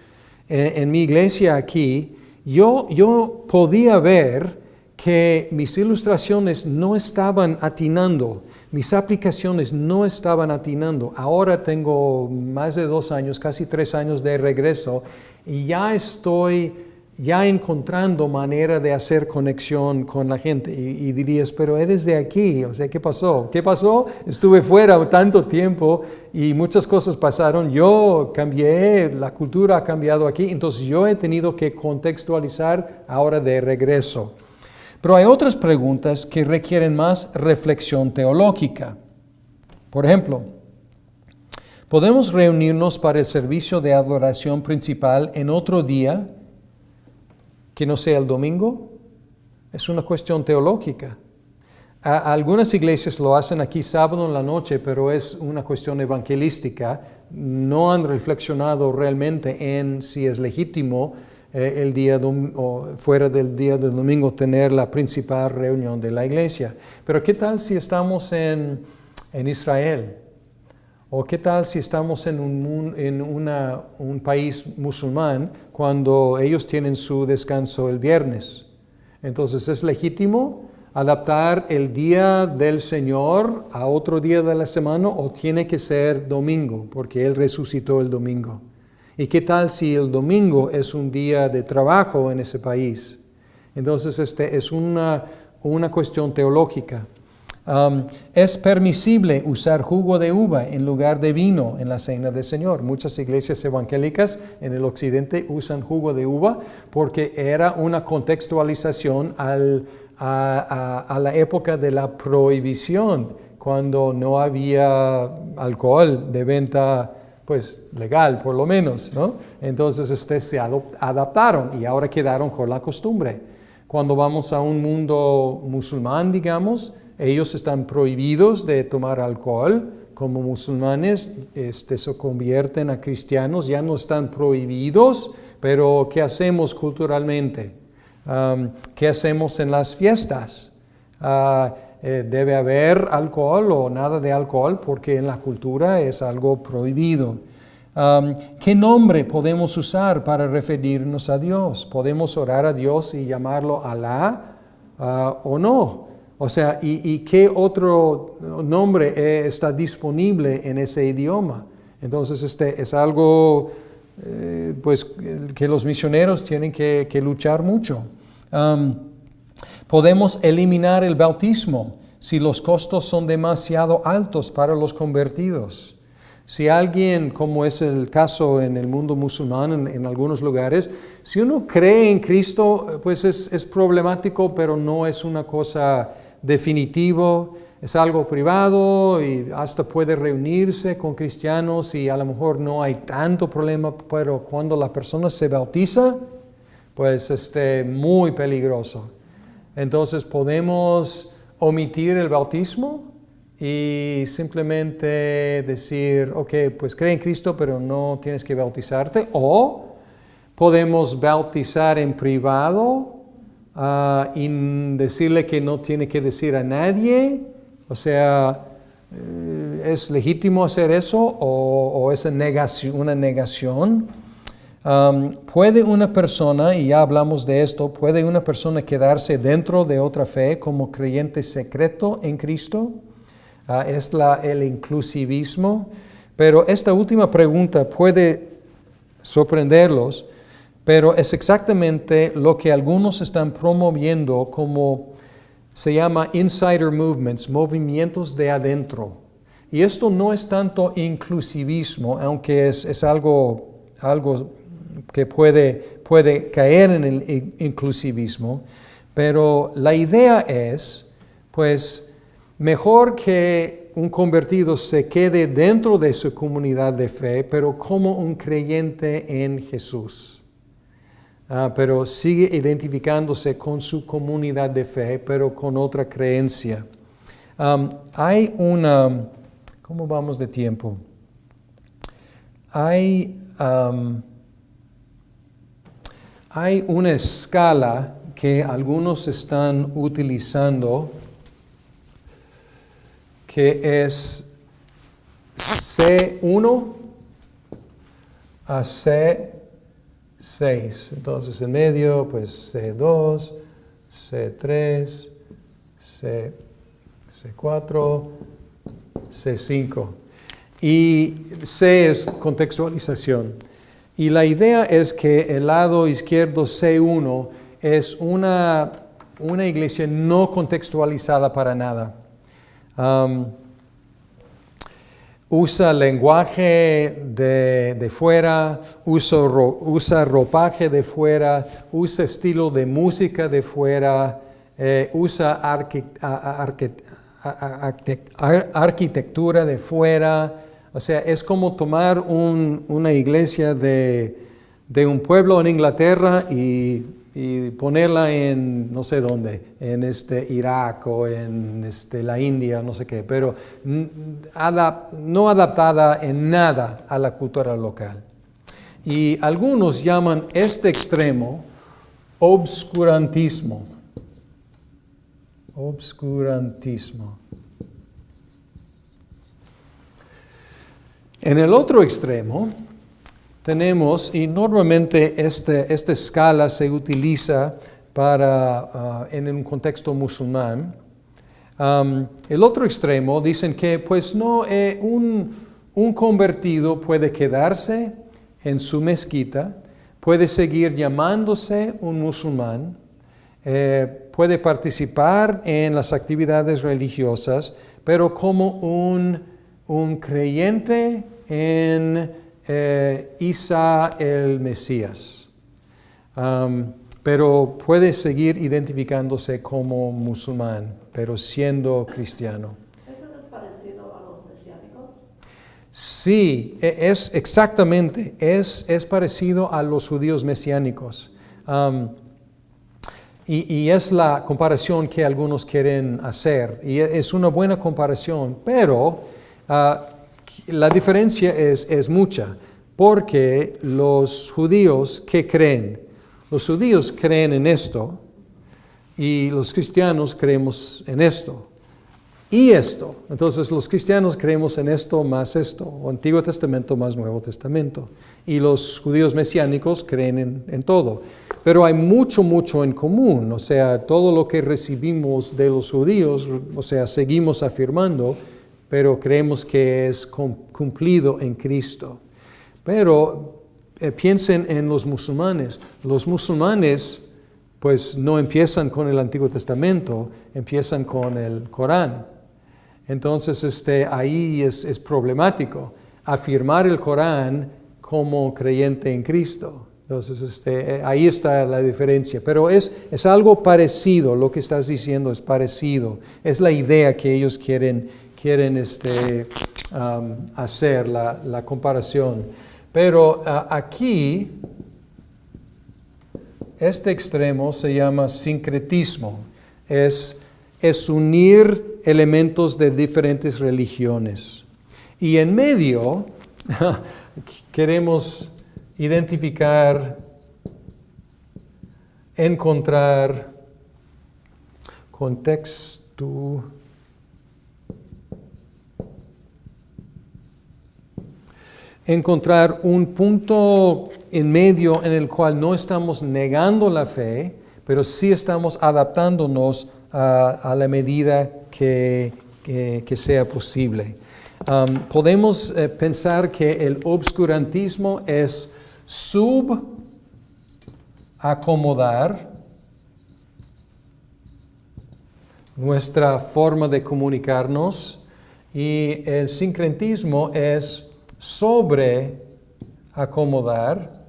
en mi iglesia aquí, yo podía ver que mis ilustraciones no estaban atinando, mis aplicaciones no estaban atinando. Ahora tengo más de 2 años, casi 3 años de regreso, y ya estoy encontrando manera de hacer conexión con la gente. Y dirías, pero eres de aquí, o sea, ¿qué pasó? ¿Qué pasó? Estuve fuera tanto tiempo y muchas cosas pasaron. Yo cambié, la cultura ha cambiado aquí, entonces yo he tenido que contextualizar ahora de regreso. Pero hay otras preguntas que requieren más reflexión teológica. Por ejemplo, ¿podemos reunirnos para el servicio de adoración principal en otro día que no sea el domingo? Es una cuestión teológica. Algunas iglesias lo hacen aquí sábado en la noche, pero es una cuestión evangelística. No han reflexionado realmente en si es legítimo el día o fuera del día del domingo tener la principal reunión de la iglesia. Pero ¿qué tal si estamos en Israel? ¿O qué tal si estamos en un país musulmán cuando ellos tienen su descanso el viernes? Entonces, ¿es legítimo adaptar el día del Señor a otro día de la semana o tiene que ser domingo porque Él resucitó el domingo? ¿Y qué tal si el domingo es un día de trabajo en ese país? Entonces, es una cuestión teológica. Es permisible usar jugo de uva en lugar de vino en la cena del Señor. Muchas iglesias evangélicas en el occidente usan jugo de uva porque era una contextualización a la época de la prohibición, cuando no había alcohol de venta pues legal por lo menos, ¿no? Entonces se adaptaron y ahora quedaron con la costumbre. Cuando vamos a un mundo musulmán, digamos, ellos están prohibidos de tomar alcohol. Como musulmanes se convierten a cristianos, ya no están prohibidos, pero ¿qué hacemos culturalmente? ¿Qué hacemos en las fiestas? ¿Debe haber alcohol o nada de alcohol? Porque en la cultura es algo prohibido. ¿Qué nombre podemos usar para referirnos a Dios? ¿Podemos orar a Dios y llamarlo Alá o no? O sea, ¿y qué otro nombre está disponible en ese idioma? Entonces, es algo pues, que los misioneros tienen que luchar mucho. Podemos eliminar el bautismo si los costos son demasiado altos para los convertidos. Si alguien, como es el caso en el mundo musulmán en algunos lugares, si uno cree en Cristo, pues es problemático, pero no es una cosa definitiva, es algo privado y hasta puede reunirse con cristianos y a lo mejor no hay tanto problema, pero cuando la persona se bautiza, pues muy peligroso. Entonces podemos omitir el bautismo y simplemente decir, ok, pues cree en Cristo, pero no tienes que bautizarte. O podemos bautizar en privado y decirle que no tiene que decir a nadie. O sea, ¿es legítimo hacer eso o es una negación? ¿Puede una persona, y ya hablamos de esto, puede una persona quedarse dentro de otra fe como creyente secreto en Cristo? Es el inclusivismo. Pero esta última pregunta puede sorprenderlos, pero es exactamente lo que algunos están promoviendo como se llama insider movements, movimientos de adentro. Y esto no es tanto inclusivismo, aunque es algo que puede caer en el inclusivismo, pero la idea es, pues, mejor que un convertido se quede dentro de su comunidad de fe, pero como un creyente en Jesús. Pero sigue identificándose con su comunidad de fe, pero con otra creencia. Hay una... ¿Cómo vamos de tiempo? Hay una escala que algunos están utilizando que es C1 a C5. 6. Entonces en medio, pues C2, C3, C4, C5. Y C es contextualización. Y la idea es que el lado izquierdo C1 es una iglesia no contextualizada para nada. Usa lenguaje de fuera, usa ropaje de fuera, usa estilo de música de fuera, usa arquitectura de fuera. O sea, es como tomar una iglesia de un pueblo en Inglaterra y ponerla en no sé dónde, en Irak o en la India, no sé qué, pero no adaptada en nada a la cultura local. Y algunos llaman este extremo obscurantismo. Obscurantismo. En el otro extremo tenemos, y normalmente esta escala se utiliza en un contexto musulmán. El otro extremo dicen que pues no, un convertido puede quedarse en su mezquita, puede seguir llamándose un musulmán, puede participar en las actividades religiosas, pero como un creyente en Isa el Mesías. Pero puede seguir identificándose como musulmán, pero siendo cristiano. ¿Eso no es parecido a los mesiánicos? Sí, exactamente, es parecido a los judíos mesiánicos. Y es la comparación que algunos quieren hacer, y es una buena comparación, pero la diferencia es mucha, porque los judíos, ¿qué creen? Los judíos creen en esto, y los cristianos creemos en esto, y esto. Entonces los cristianos creemos en esto más esto, o Antiguo Testamento más Nuevo Testamento, y los judíos mesiánicos creen en todo. Pero hay mucho en común, o sea, todo lo que recibimos de los judíos, o sea, seguimos afirmando, pero creemos que es cumplido en Cristo. Pero piensen en los musulmanes. Los musulmanes pues no empiezan con el Antiguo Testamento, empiezan con el Corán. Entonces ahí es problemático afirmar el Corán como creyente en Cristo. Entonces ahí está la diferencia. Pero es algo parecido, lo que estás diciendo es parecido. Es la idea que ellos quieren hacer, la comparación. Pero aquí, este extremo se llama sincretismo. Es unir elementos de diferentes religiones. Y en medio queremos identificar, encontrar contexto. Encontrar un punto en medio en el cual no estamos negando la fe, pero sí estamos adaptándonos a la medida que sea posible. Podemos pensar que el obscurantismo es subacomodar nuestra forma de comunicarnos, y el sincretismo es sobreacomodar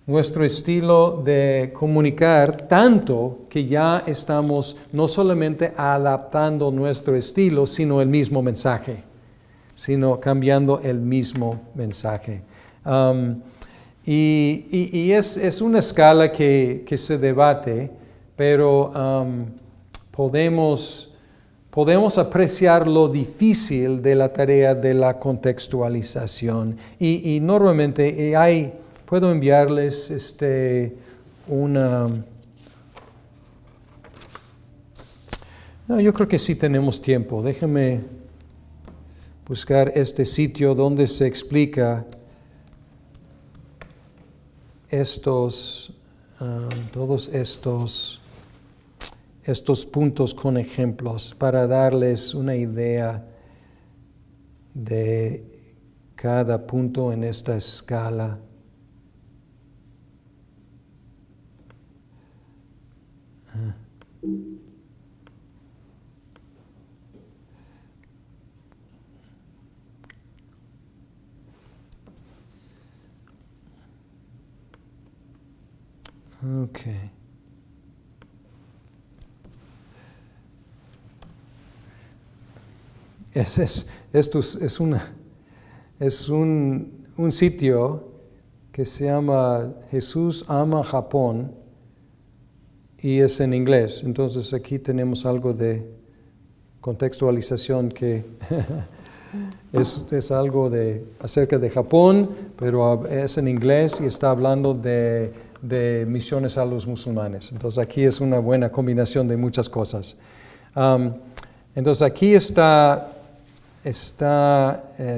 nuestro estilo de comunicar, tanto que ya estamos no solamente adaptando nuestro estilo, sino el mismo mensaje, sino cambiando el mismo mensaje. Y es una escala que se debate, pero podemos apreciar lo difícil de la tarea de la contextualización. Y normalmente puedo enviarles No, yo creo que sí tenemos tiempo. Déjenme buscar este sitio donde se explica todos estos puntos con ejemplos para darles una idea de cada punto en esta escala. Okay. Esto es un sitio que se llama Jesús Ama Japón y es en inglés. Entonces aquí tenemos algo de contextualización que es algo acerca de Japón, pero es en inglés y está hablando de misiones a los musulmanes. Entonces aquí es una buena combinación de muchas cosas. Entonces aquí está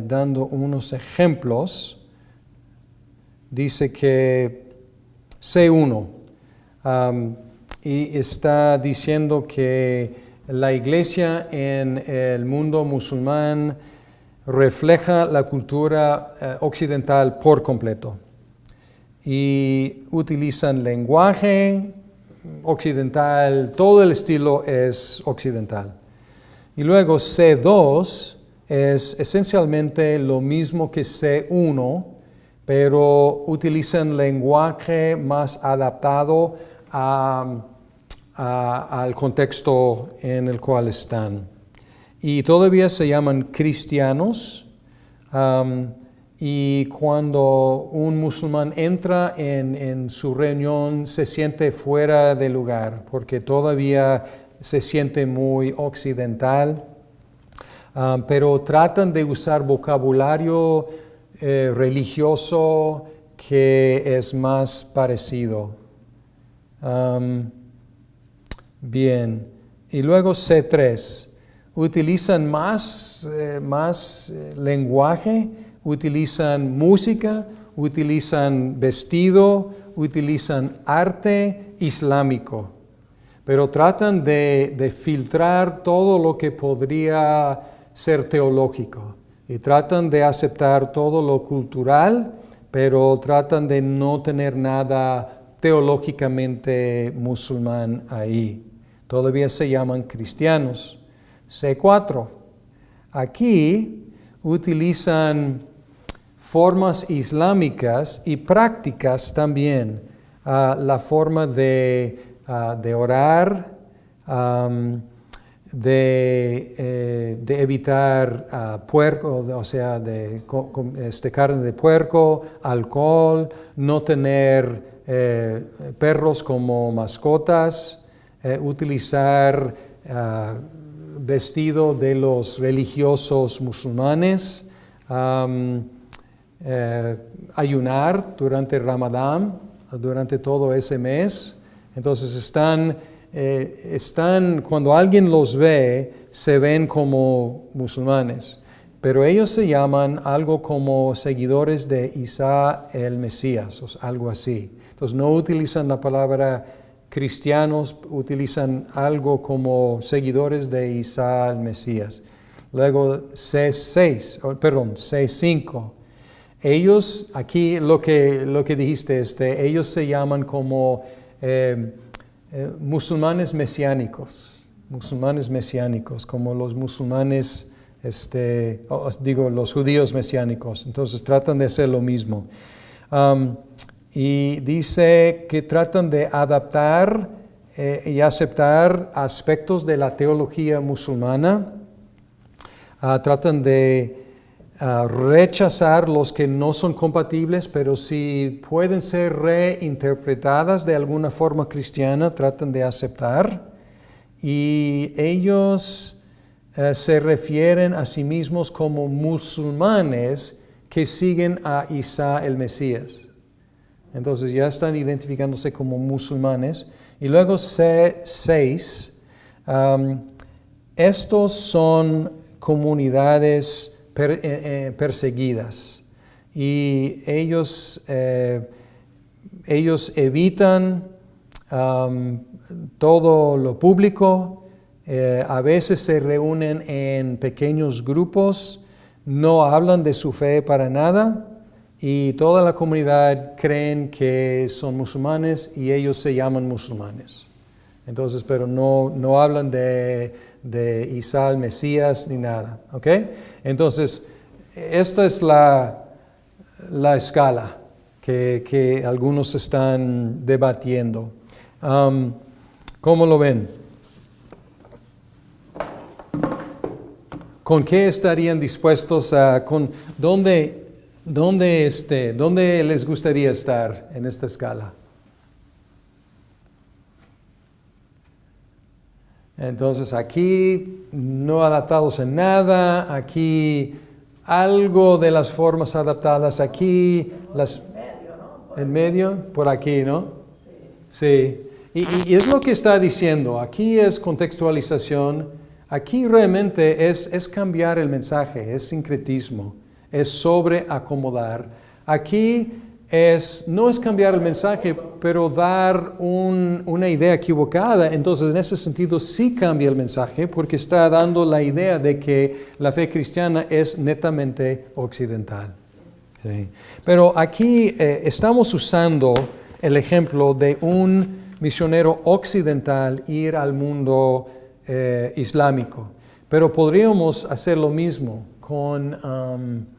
dando unos ejemplos. Dice que C1 y está diciendo que la iglesia en el mundo musulmán refleja la cultura occidental por completo y utilizan lenguaje occidental, todo el estilo es occidental. Y luego C2 es esencialmente lo mismo que C1, pero utilizan lenguaje más adaptado al contexto en el cual están. Y todavía se llaman cristianos, y cuando un musulmán entra en su reunión se siente fuera de lugar, porque todavía se siente muy occidental, pero tratan de usar vocabulario religioso que es más parecido. Bien, y luego C3, utilizan más lenguaje, utilizan música, utilizan vestido, utilizan arte islámico, pero tratan de filtrar todo lo que podría ser teológico y tratan de aceptar todo lo cultural, pero tratan de no tener nada teológicamente musulmán ahí. Todavía se llaman cristianos. C4. Aquí utilizan formas islámicas y prácticas también. La forma de orar, de evitar puerco, o sea, carne de puerco, alcohol, no tener perros como mascotas, utilizar vestido de los religiosos musulmanes, ayunar durante Ramadán, durante todo ese mes. Entonces están, cuando alguien los ve, se ven como musulmanes, pero ellos se llaman algo como seguidores de Isa el Mesías, o algo así. Entonces no utilizan la palabra cristianos, utilizan algo como seguidores de Isa el Mesías. Luego C5. Ellos, aquí lo que dijiste, ellos se llaman como musulmanes mesiánicos, como los musulmanes, los judíos mesiánicos. Entonces tratan de hacer lo mismo. Y dice que tratan de adaptar y aceptar aspectos de la teología musulmana. Tratan de rechazar los que no son compatibles, pero si pueden ser reinterpretadas de alguna forma cristiana, tratan de aceptar. Y ellos se refieren a sí mismos como musulmanes que siguen a Isa el Mesías. Entonces ya están identificándose como musulmanes. Y luego C6, estos son comunidades perseguidas y ellos ellos evitan todo lo público, a veces se reúnen en pequeños grupos, no hablan de su fe para nada y toda la comunidad creen que son musulmanes y ellos se llaman musulmanes. Entonces, pero no hablan de Isa el Mesías ni nada, ¿ok? Entonces, esta es la escala que algunos están debatiendo. ¿Cómo lo ven? ¿Con qué estarían dispuestos a, dónde les gustaría estar en esta escala? Entonces aquí no adaptados en nada, aquí algo de las formas adaptadas, aquí en medio, por aquí, ¿no? Sí. Y es lo que está diciendo, aquí es contextualización, aquí realmente es cambiar el mensaje, es sincretismo, es sobreacomodar. Aquí no es cambiar el mensaje, pero dar una idea equivocada. Entonces, en ese sentido, sí cambia el mensaje, porque está dando la idea de que la fe cristiana es netamente occidental. Sí. Pero aquí estamos usando el ejemplo de un misionero occidental ir al mundo islámico. Pero podríamos hacer lo mismo con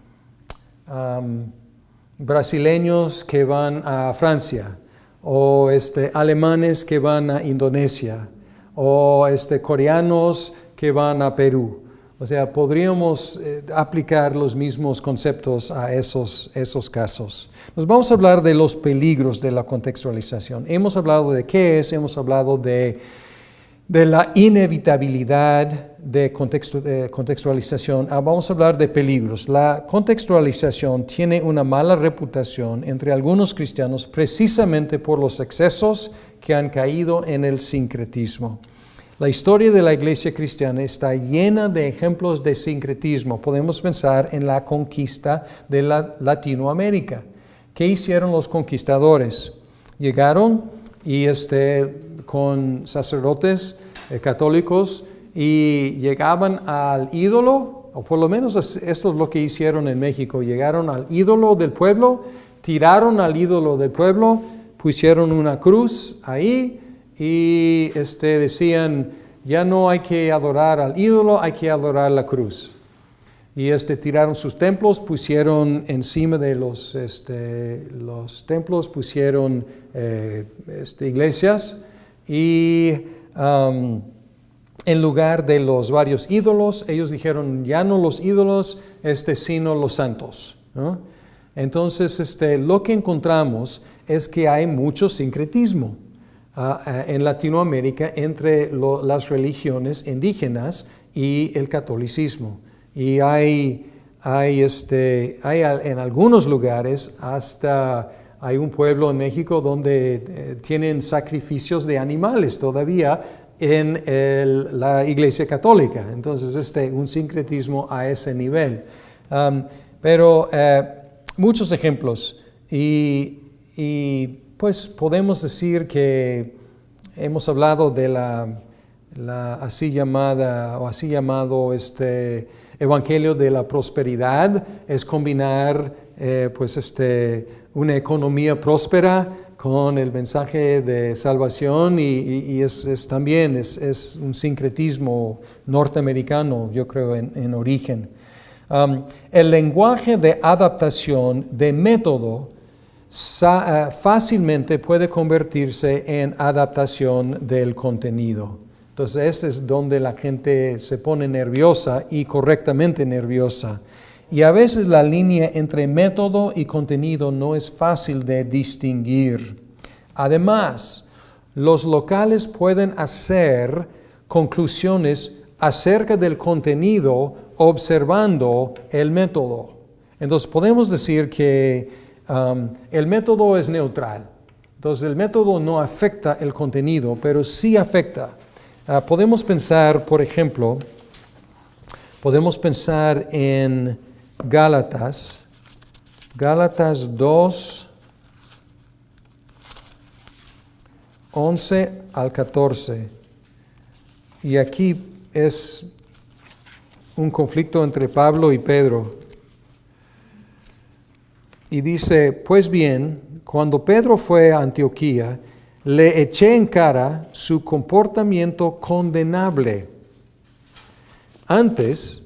brasileños que van a Francia, o alemanes que van a Indonesia, o coreanos que van a Perú. O sea, podríamos aplicar los mismos conceptos a esos casos. Nos vamos a hablar de los peligros de la contextualización. Hemos hablado de qué es, hemos hablado de la inevitabilidad de contextualización. Vamos a hablar de peligros. La contextualización tiene una mala reputación entre algunos cristianos precisamente por los excesos que han caído en el sincretismo. La historia de la iglesia cristiana está llena de ejemplos de sincretismo. Podemos pensar en la conquista de Latinoamérica. ¿Qué hicieron los conquistadores? Llegaron y con sacerdotes católicos y llegaban al ídolo, o por lo menos esto es lo que hicieron en México. Llegaron al ídolo del pueblo, tiraron al ídolo del pueblo, pusieron una cruz ahí y decían, ya no hay que adorar al ídolo, hay que adorar la cruz. Y tiraron sus templos, pusieron encima de los templos, pusieron iglesias y en lugar de los varios ídolos, ellos dijeron, ya no los ídolos, sino los santos, ¿no? Entonces, lo que encontramos es que hay mucho sincretismo en Latinoamérica entre las religiones indígenas y el catolicismo. Y hay en algunos lugares hasta hay un pueblo en México donde tienen sacrificios de animales todavía en la iglesia católica. Entonces, un sincretismo a ese nivel. Pero muchos ejemplos. Y pues podemos decir que hemos hablado de la así llamado evangelio de la prosperidad, es combinar una economía próspera con el mensaje de salvación y también es un sincretismo norteamericano, yo creo, en origen. El lenguaje de adaptación de método fácilmente puede convertirse en adaptación del contenido. Entonces, es donde la gente se pone nerviosa y correctamente nerviosa. Y a veces la línea entre método y contenido no es fácil de distinguir. Además, los locales pueden hacer conclusiones acerca del contenido observando el método. Entonces, podemos decir que el método es neutral. Entonces, el método no afecta el contenido, pero sí afecta. Podemos pensar, por ejemplo, en Gálatas 2, 11 al 14. Y aquí es un conflicto entre Pablo y Pedro. Y dice, pues bien, cuando Pedro fue a Antioquía, le eché en cara su comportamiento condenable. Antes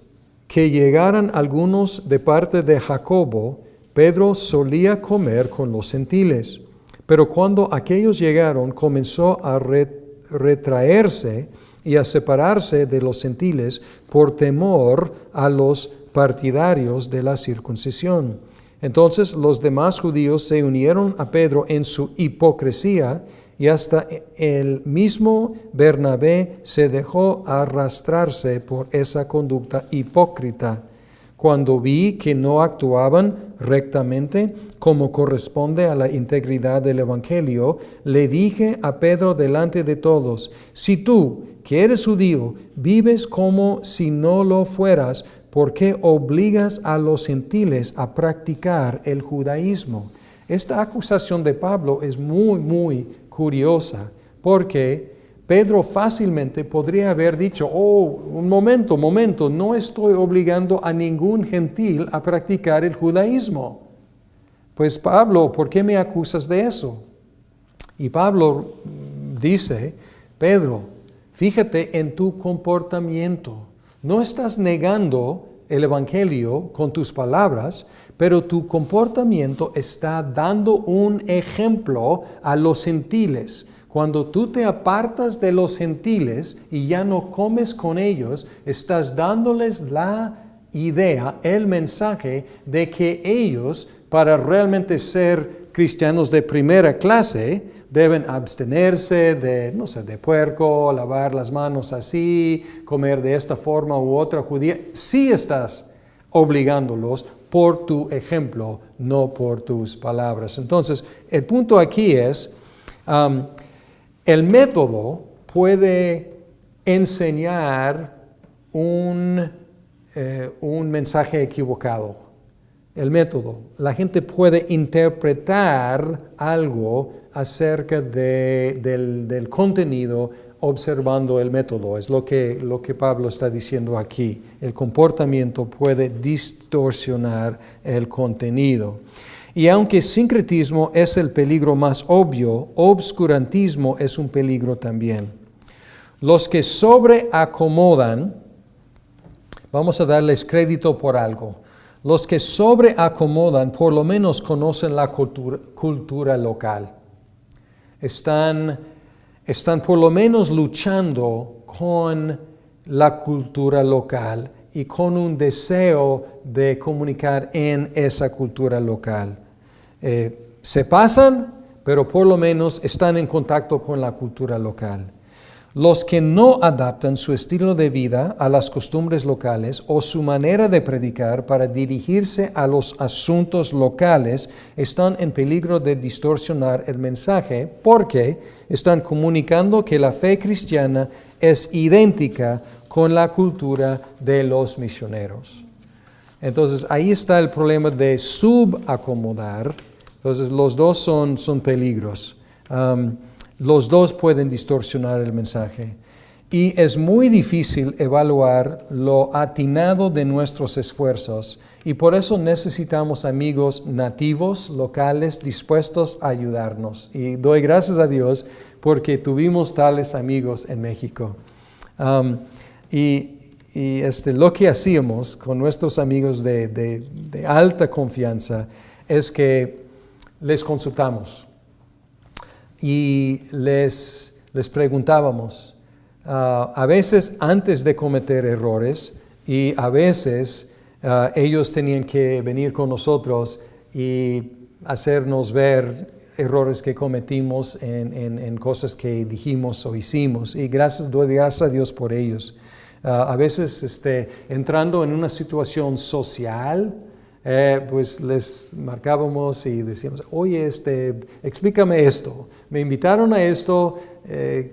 que llegaran algunos de parte de Jacobo, Pedro solía comer con los gentiles. Pero cuando aquellos llegaron, comenzó a retraerse y a separarse de los gentiles por temor a los partidarios de la circuncisión. Entonces los demás judíos se unieron a Pedro en su hipocresía y hasta el mismo Bernabé se dejó arrastrarse por esa conducta hipócrita. Cuando vi que no actuaban rectamente como corresponde a la integridad del Evangelio, le dije a Pedro delante de todos, si tú, que eres judío, vives como si no lo fueras, ¿por qué obligas a los gentiles a practicar el judaísmo? Esta acusación de Pablo es muy curiosa, porque Pedro fácilmente podría haber dicho, un momento, no estoy obligando a ningún gentil a practicar el judaísmo. Pues Pablo, ¿por qué me acusas de eso? Y Pablo dice, Pedro, fíjate en tu comportamiento. No estás negando el Evangelio con tus palabras, pero tu comportamiento está dando un ejemplo a los gentiles. Cuando tú te apartas de los gentiles y ya no comes con ellos, estás dándoles la idea, el mensaje de que ellos, para realmente ser cristianos de primera clase, deben abstenerse de puerco, lavar las manos así, comer de esta forma u otra judía. Sí estás obligándolos por tu ejemplo, no por tus palabras. Entonces, el punto aquí es, el método puede enseñar un mensaje equivocado. El método. La gente puede interpretar algo acerca del contenido observando el método. Es lo que Pablo está diciendo aquí. El comportamiento puede distorsionar el contenido. Y aunque sincretismo es el peligro más obvio, obscurantismo es un peligro también. Los que sobreacomodan, vamos a darles crédito por algo. Los que sobreacomodan por lo menos conocen la cultura local. Están por lo menos luchando con la cultura local y con un deseo de comunicar en esa cultura local. Se pasan, pero por lo menos están en contacto con la cultura local. Los que no adaptan su estilo de vida a las costumbres locales o su manera de predicar para dirigirse a los asuntos locales están en peligro de distorsionar el mensaje porque están comunicando que la fe cristiana es idéntica con la cultura de los misioneros. Entonces ahí está el problema de subacomodar. Entonces los dos son peligros. Los dos pueden distorsionar el mensaje. Y es muy difícil evaluar lo atinado de nuestros esfuerzos. Y por eso necesitamos amigos nativos, locales, dispuestos a ayudarnos. Y doy gracias a Dios porque tuvimos tales amigos en México. Lo que hacíamos con nuestros amigos de alta confianza es que les consultamos. Y les preguntábamos, a veces antes de cometer errores y a veces ellos tenían que venir con nosotros y hacernos ver errores que cometimos en cosas que dijimos o hicimos. Y doy gracias a Dios por ellos. A veces entrando en una situación social, pues les marcábamos y decíamos, oye, explícame esto, me invitaron a esto,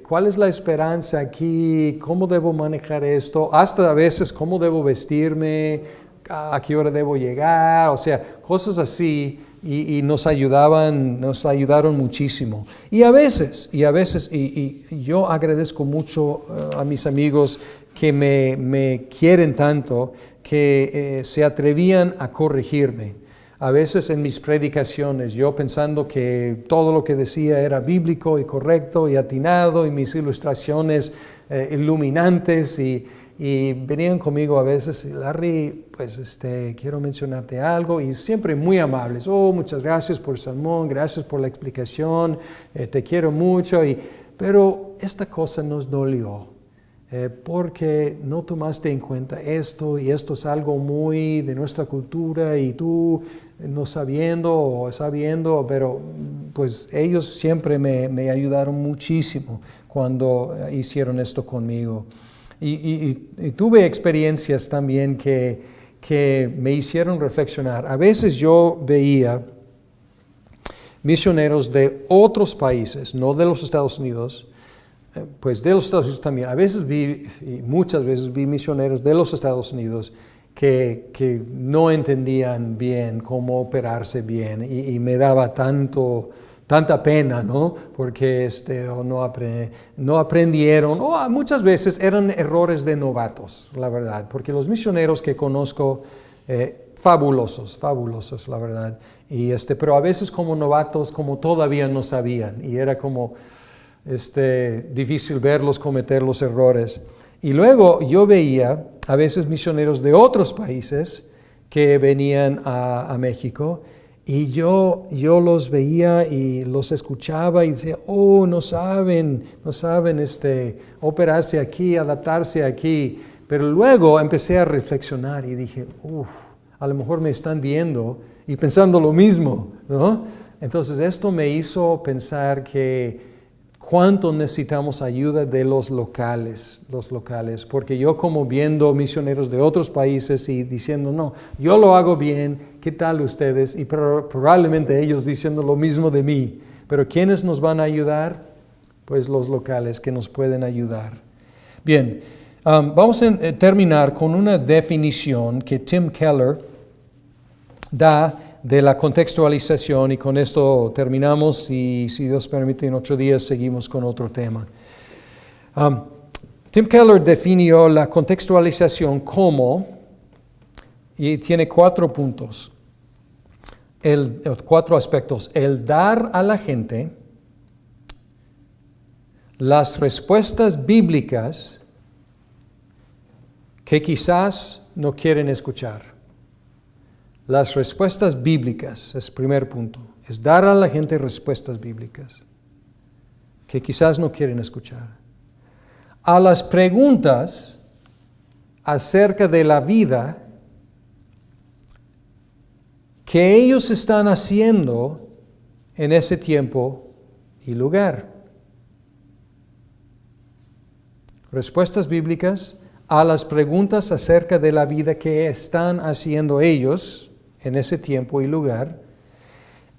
¿cuál es la esperanza aquí? ¿Cómo debo manejar esto? Hasta a veces, ¿cómo debo vestirme? a qué hora debo llegar, o sea, cosas así, y nos ayudaron muchísimo. Y a veces, yo agradezco mucho a mis amigos que me quieren tanto, que se atrevían a corregirme. A veces en mis predicaciones, yo pensando que todo lo que decía era bíblico y correcto y atinado, y mis ilustraciones iluminantes, y venían conmigo a veces, Larry, pues quiero mencionarte algo, y siempre muy amables. Muchas gracias por el sermón, gracias por la explicación, te quiero mucho, pero esta cosa nos dolió. Porque no tomaste en cuenta esto, y esto es algo muy de nuestra cultura, y tú no sabiendo, pero pues ellos siempre me ayudaron muchísimo cuando hicieron esto conmigo. Y tuve experiencias también que me hicieron reflexionar. A veces yo veía misioneros de otros países, no de los Estados Unidos, pues de los Estados Unidos también. A veces muchas veces vi misioneros de los Estados Unidos que no entendían bien cómo operarse bien, y me daba tanta pena, ¿no? Porque no aprendieron, o muchas veces eran errores de novatos, la verdad, porque los misioneros que conozco, fabulosos, la verdad, pero a veces como novatos, como todavía no sabían, y era como difícil verlos cometer los errores. Y luego yo veía a veces misioneros de otros países que venían a México, y yo los veía y los escuchaba y decía, no saben operarse aquí, adaptarse aquí. Pero luego empecé a reflexionar y dije, a lo mejor me están viendo y pensando lo mismo, ¿no? Entonces esto me hizo pensar que cuánto necesitamos ayuda de los locales, porque yo como viendo misioneros de otros países y diciendo, no, yo lo hago bien, ¿qué tal ustedes? Y probablemente ellos diciendo lo mismo de mí. Pero ¿quiénes nos van a ayudar? Pues los locales que nos pueden ayudar. Bien, vamos a terminar con una definición que Tim Keller da de la contextualización, y con esto terminamos, y si Dios permite en 8 días seguimos con otro tema. Tim Keller definió la contextualización como, y tiene 4 puntos, 4 aspectos: el dar a la gente las respuestas bíblicas que quizás no quieren escuchar. Las respuestas bíblicas es el primer punto. Es dar a la gente respuestas bíblicas que quizás no quieren escuchar. A las preguntas acerca de la vida que ellos están haciendo en ese tiempo y lugar. Respuestas bíblicas a las preguntas acerca de la vida que están haciendo ellos en ese tiempo y lugar,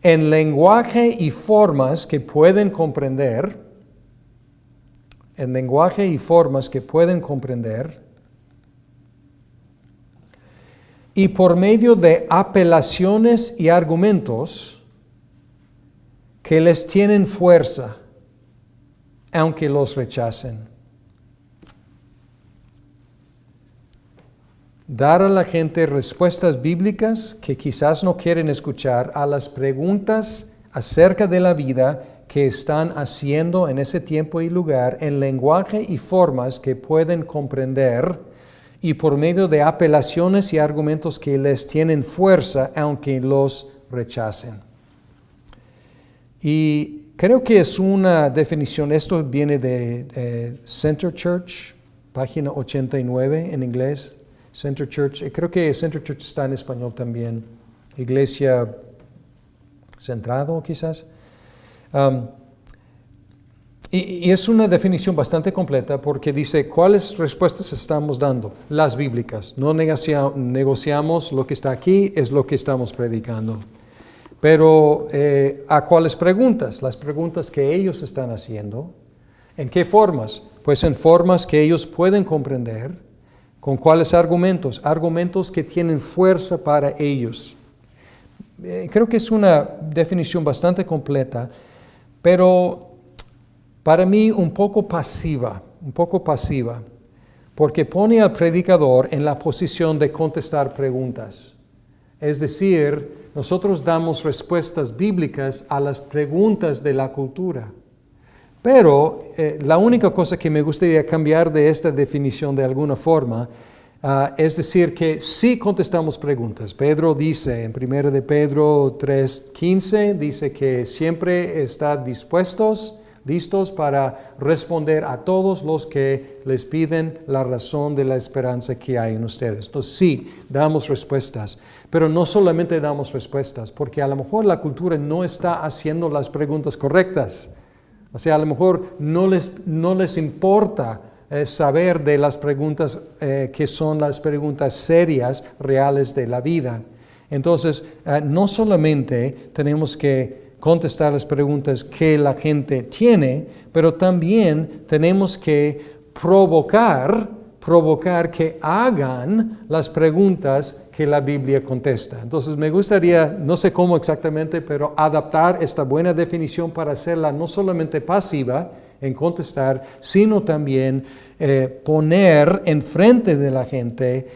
en lenguaje y formas que pueden comprender, y por medio de apelaciones y argumentos que les tienen fuerza, aunque los rechacen. Dar a la gente respuestas bíblicas que quizás no quieren escuchar a las preguntas acerca de la vida que están haciendo en ese tiempo y lugar, en lenguaje y formas que pueden comprender, y por medio de apelaciones y argumentos que les tienen fuerza, aunque los rechacen. Y creo que es una definición, esto viene de Center Church, página 89 en inglés. Center Church, creo que Center Church está en español también. Iglesia Centrado, quizás. Y es una definición bastante completa, porque dice cuáles respuestas estamos dando, las bíblicas. No negociamos lo que está aquí, es lo que estamos predicando. Pero ¿a cuáles preguntas? Las preguntas que ellos están haciendo. ¿En qué formas? Pues en formas que ellos pueden comprender, ¿Con cuáles argumentos? Argumentos que tienen fuerza para ellos. Creo que es una definición bastante completa, pero para mí un poco pasiva, porque pone al predicador en la posición de contestar preguntas. Es decir, nosotros damos respuestas bíblicas a las preguntas de la cultura. Pero la única cosa que me gustaría cambiar de esta definición de alguna forma es decir que sí contestamos preguntas. Pedro dice en 1 de Pedro 3:15, dice que siempre está listos para responder a todos los que les piden la razón de la esperanza que hay en ustedes. Entonces sí, damos respuestas, pero no solamente damos respuestas, porque a lo mejor la cultura no está haciendo las preguntas correctas. O sea, a lo mejor no les importa saber de las preguntas que son las preguntas serias, reales de la vida. Entonces, no solamente tenemos que contestar las preguntas que la gente tiene, pero también tenemos que provocar que hagan las preguntas que la Biblia contesta. Entonces me gustaría, no sé cómo exactamente, pero adaptar esta buena definición para hacerla no solamente pasiva en contestar, sino también poner enfrente de la gente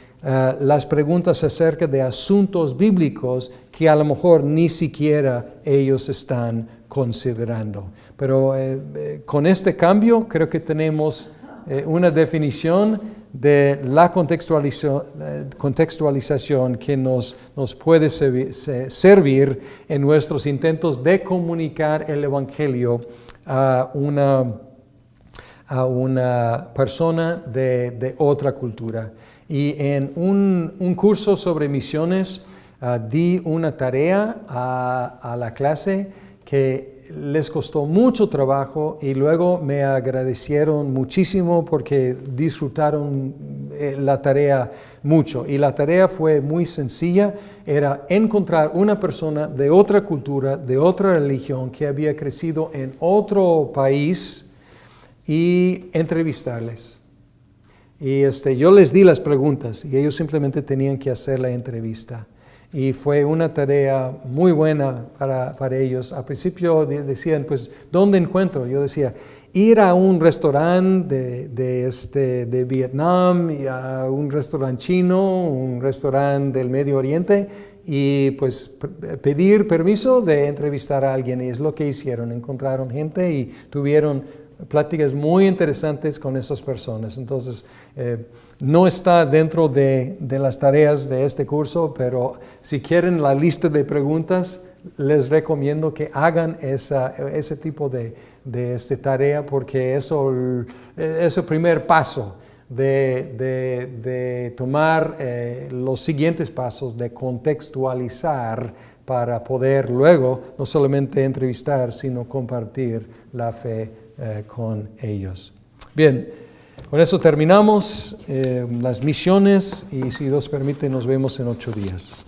las preguntas acerca de asuntos bíblicos que a lo mejor ni siquiera ellos están considerando. Pero con este cambio creo que tenemos una definición de la contextualización que nos puede servir en nuestros intentos de comunicar el Evangelio a una persona de otra cultura. Y en un curso sobre misiones di una tarea a la clase que les costó mucho trabajo y luego me agradecieron muchísimo porque disfrutaron la tarea mucho. Y la tarea fue muy sencilla, era encontrar una persona de otra cultura, de otra religión que había crecido en otro país y entrevistarles. Y yo les di las preguntas y ellos simplemente tenían que hacer la entrevista. Y fue una tarea muy buena para ellos. Al principio decían, pues, ¿dónde encuentro? Yo decía, ir a un restaurante de Vietnam, y a un restaurante chino, un restaurante del Medio Oriente, y pues pedir permiso de entrevistar a alguien. Y es lo que hicieron. Encontraron gente y tuvieron pláticas muy interesantes con esas personas. Entonces, no está dentro de las tareas de este curso, pero si quieren la lista de preguntas, les recomiendo que hagan ese tipo de tarea, porque eso es el primer paso de tomar los siguientes pasos, de contextualizar para poder luego no solamente entrevistar, sino compartir la fe con ellos. Bien, con eso terminamos las misiones y si Dios permite nos vemos en 8 días.